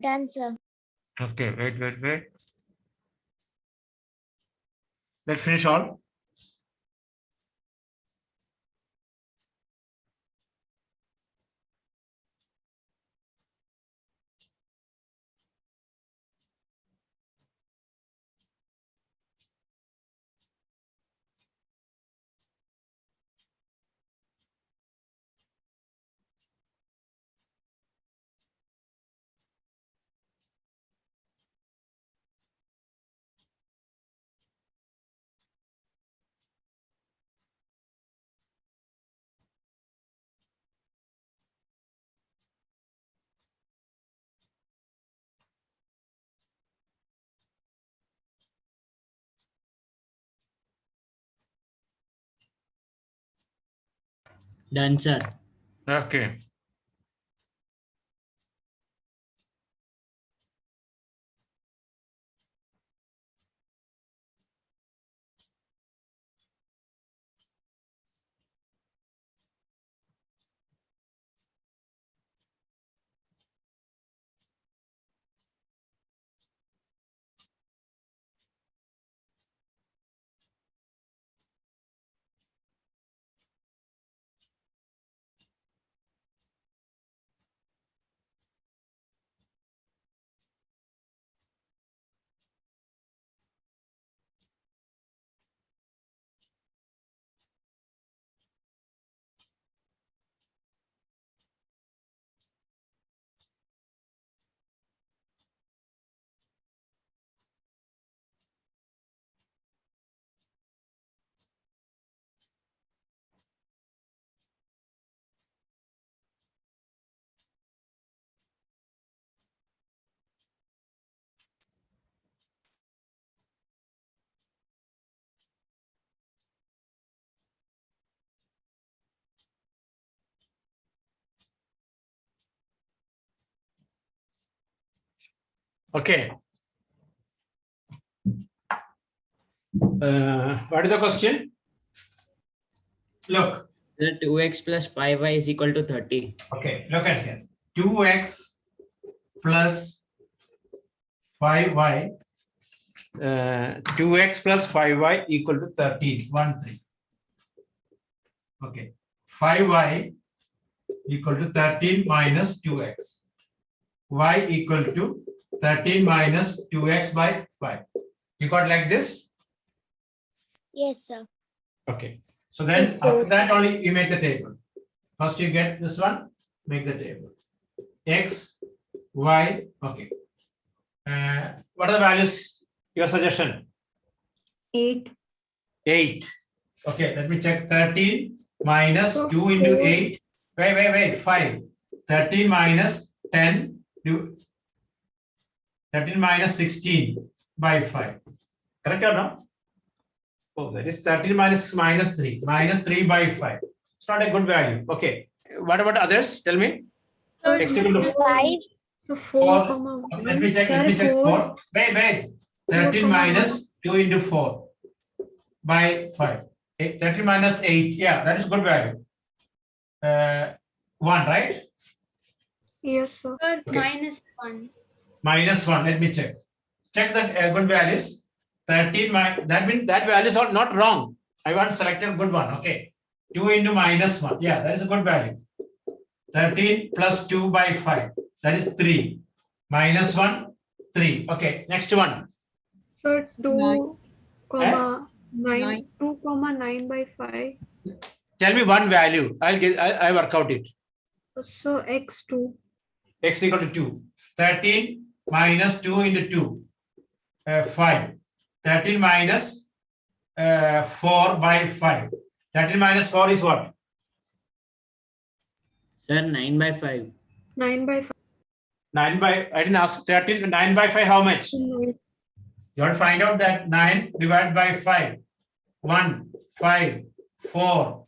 Done, sir. Okay, wait. Let's finish all. Done, sir. Okay. Okay. What is the question? Look. The 2x plus 5y is equal to 30. Okay, look at here. 2x plus 5y. 2x plus 5y equal to 13. 1, 3. Okay. 5y equal to 13 minus 2x. Y equal to 13 minus 2x by 5. You got like this? Yes, sir. Okay. So then after that only you make the table. First you get this one, make the table. X, Y, okay. What are the values? Your suggestion? 8. 8. Okay, let me check. 13 minus 2 into 8. Wait, 5. 13 minus 10. 13 minus 16 by 5. Correct or no? Oh, that is 13 minus 3. Minus 3 by 5. It's not a good value. Okay. What about others? Tell me. X equal to 5. So 4. 4, Let me check. Let me check. 4. Wait. 13 minus 2 into 4 by 5. 13 minus 8. Yeah, that is good value. 1, right? Yes, sir. Okay. -1. Minus 1. Let me check. Check the good values. 13 that means that values are not wrong. I want to select a good one. Okay. 2 into minus 1. Yeah, that is a good value. 13 plus 2 by 5. That is 3. Minus 1, 3. Okay. Next one. So it's 2, comma 9, 9. 2, comma 9 by 5. Tell me one value. I work out it. So x2. X equal to 2. 13 minus 2 into 2. 5. 13 minus 4 by 5. 13 minus 4 is what? Sir, 9 by 5. 9 by 5. 9 by, I didn't ask. 13, 9 by 5, how much? 9. You want to find out that 9 divided by 5. 1, 5, 4,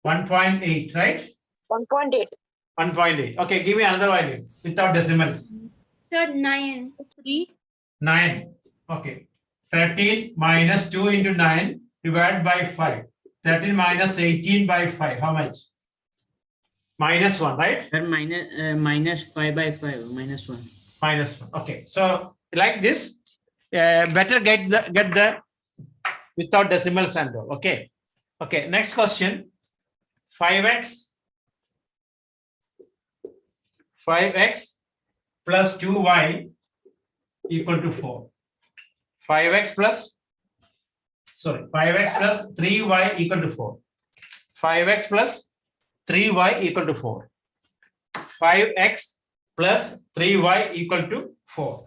1.8, right? 1.8. 1.8. Okay, give me another value without decimals. Sir, 9. 3. 9. Okay. 13 minus 2 into 9 divided by 5. 13 minus 18 by 5. How much? Minus 1, right? Sir, minus 5 by 5. Minus 1. Minus 1. Okay. So like this, better get the without decimals and all. Okay. Okay. Next question. 5x plus 2y equal to 4. 5x plus 3y equal to 4. 5x plus 3y equal to 4. 5x plus 3y equal to 4.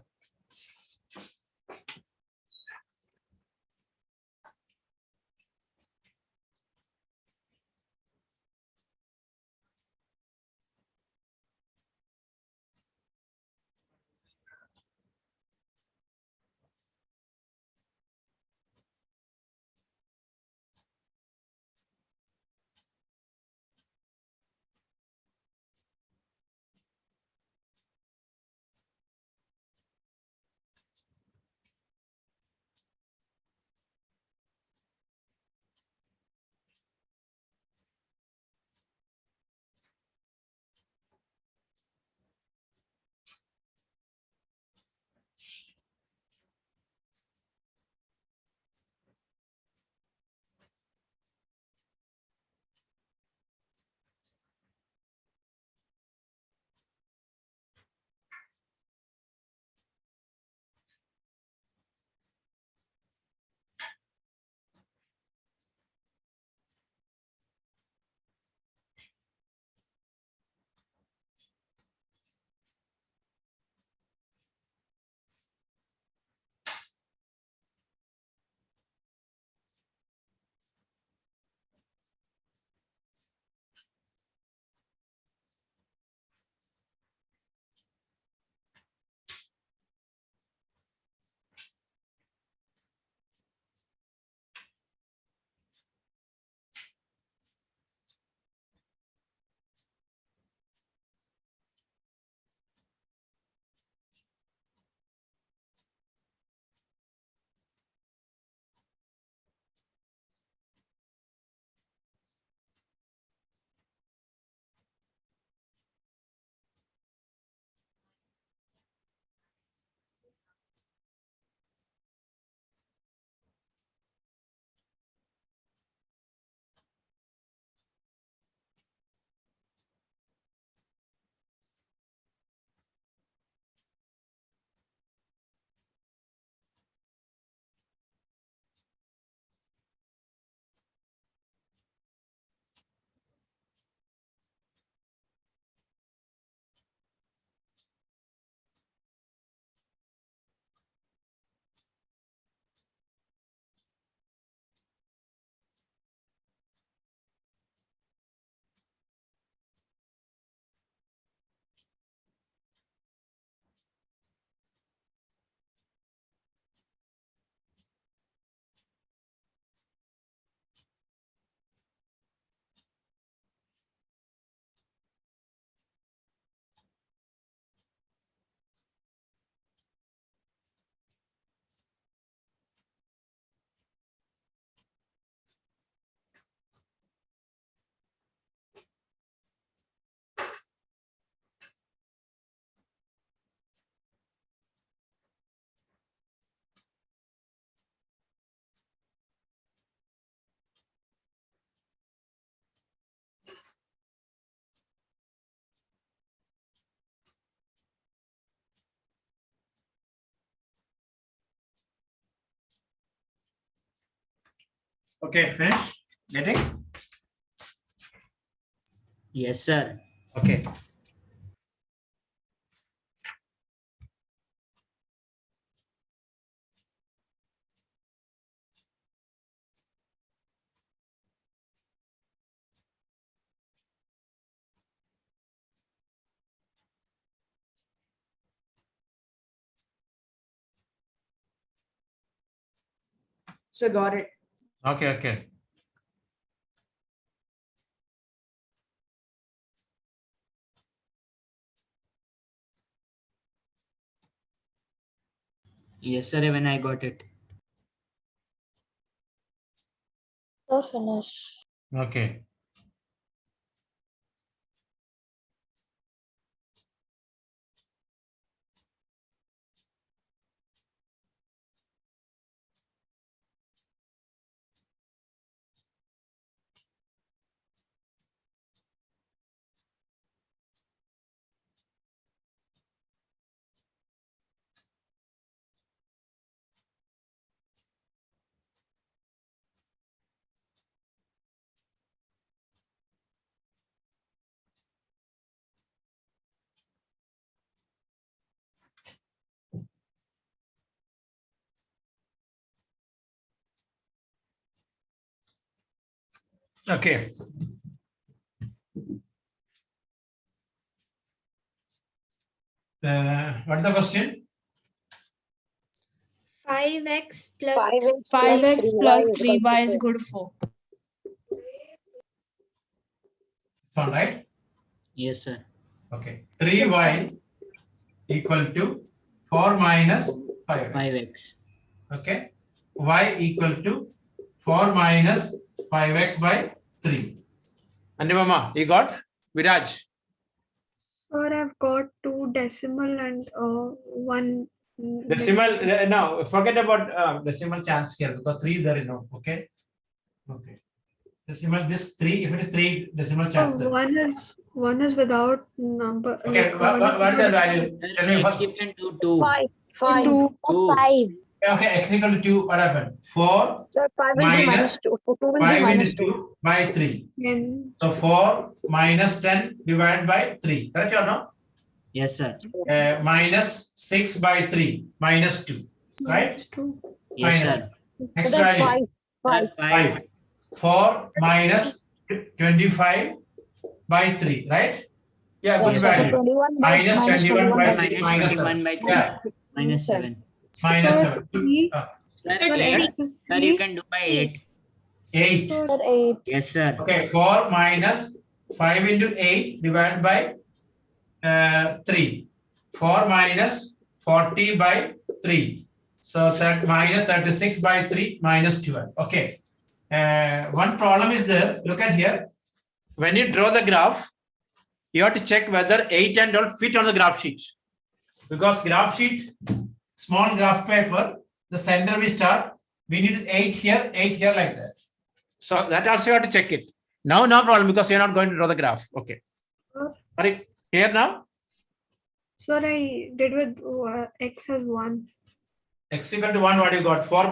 Okay, finish. Getting? Yes, sir. Okay. So got it. Okay, okay. Yes, sir. Even I got it. So finish. Okay. Okay. What's the question? 5x plus 5x plus 3y is good for. All right. Yes, sir. Okay. 3y equal to 4 minus 5x. 5x. Okay. Y equal to 4 minus 5x by 3. Anjumama, you got? Viraj. Or I've got 2 decimal and 1 Decimal, no, forget about decimal chance here because 3 is there, you know. Okay. Okay. Decimal, this 3, if it is 3 decimal chance. there. one is without number. Okay, like, what is the value? Tell me X first. you can do 2. 5. 2. 5. Okay, x equal to 2, what happened? 4 So 5 will be minus 2. 2 will be 5 minus into 2. 2 by 3. And So 4 minus 10 divided by 3. Correct or no? Yes, sir. Minus 6 by 3. Minus 2. Right? Yes, Minus. sir. Next So then value. 5. 5. 5. 4 minus 25 by 3. Right? Yeah, good Yes, So value. 21 by Minus 21 by 3. minus Minus 21 7. by 3. Yeah. Minus 7. Minus So 7. three- Sir, Sir, 8. X is Sir, you can do by 8. 8. Sir, 8. Yes, sir. Okay, 4 minus 5 into 8 divided by 3. 4 minus 40 by 3. So that minus 36 by 3 minus 12. Okay. One problem is there. Look at here. When you draw the graph, you have to check whether 8 and 12 fit on the graph sheet. Because graph sheet, small graph paper, the center we start, we need 8 here like that. So that also you have to check it. Now, no problem because you're not going to draw the graph. Okay. Are you clear now? Sir, I did with X as 1. X equal to 1, what you got? 4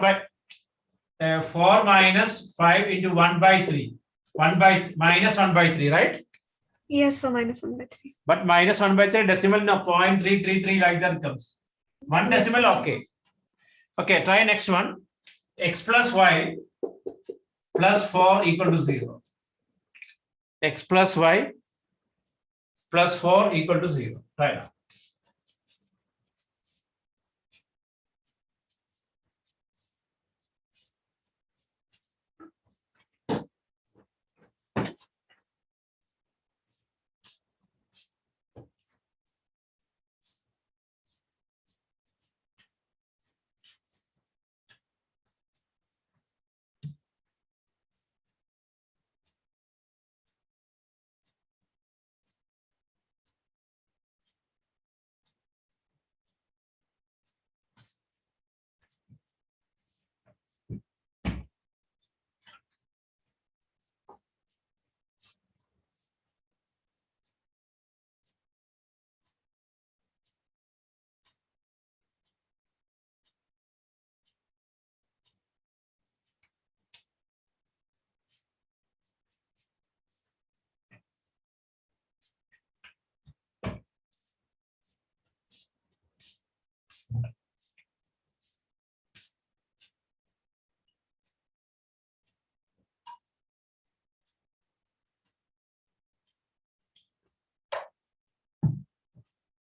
minus 5 into 1 by 3. 1 by minus 1 by 3, right? Yes, sir, minus 1 by 3. But minus 1 by 3 decimal, no, 0.333 like that comes. 1 decimal, okay. Okay, try next one. X plus y plus 4 equal to 0. X plus y plus 4 equal to 0. Try now.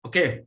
Okay.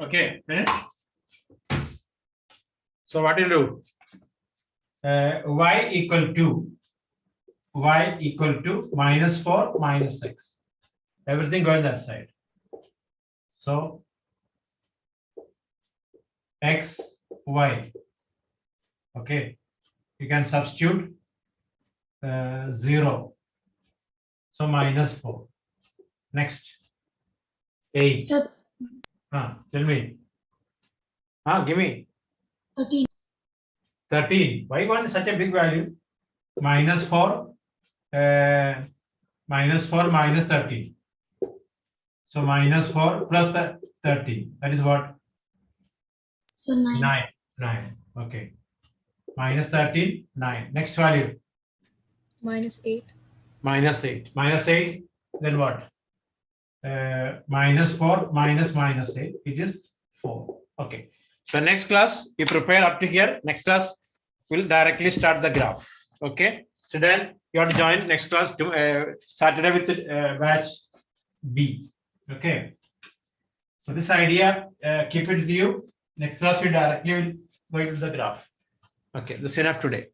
Okay. So what do you do? Y equal to -4 minus x. Everything going that side. So x, y. Okay. You can substitute 0. So -4. Next. 8. So Tell me. Give me. 13. 13. Why you want such a big value? -4. -4 minus 13. So -4 plus 13. That is what? So 9. 9. Okay. -13, 9. Next value. -8. -8. -8. Then what? -4 minus -8. It is 4. Okay. So next class, you prepare up to here. Next class, we'll directly start the graph. Okay. So then you have to join next class to Saturday with batch B. Okay. So this idea, keep it with you. Next class, we directly go into the graph. Okay. This is enough today.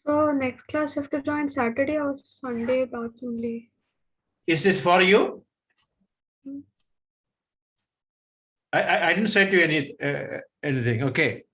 So next class you have to join Saturday or Sunday batch only. Is it for you? I didn't say to you anything. Okay.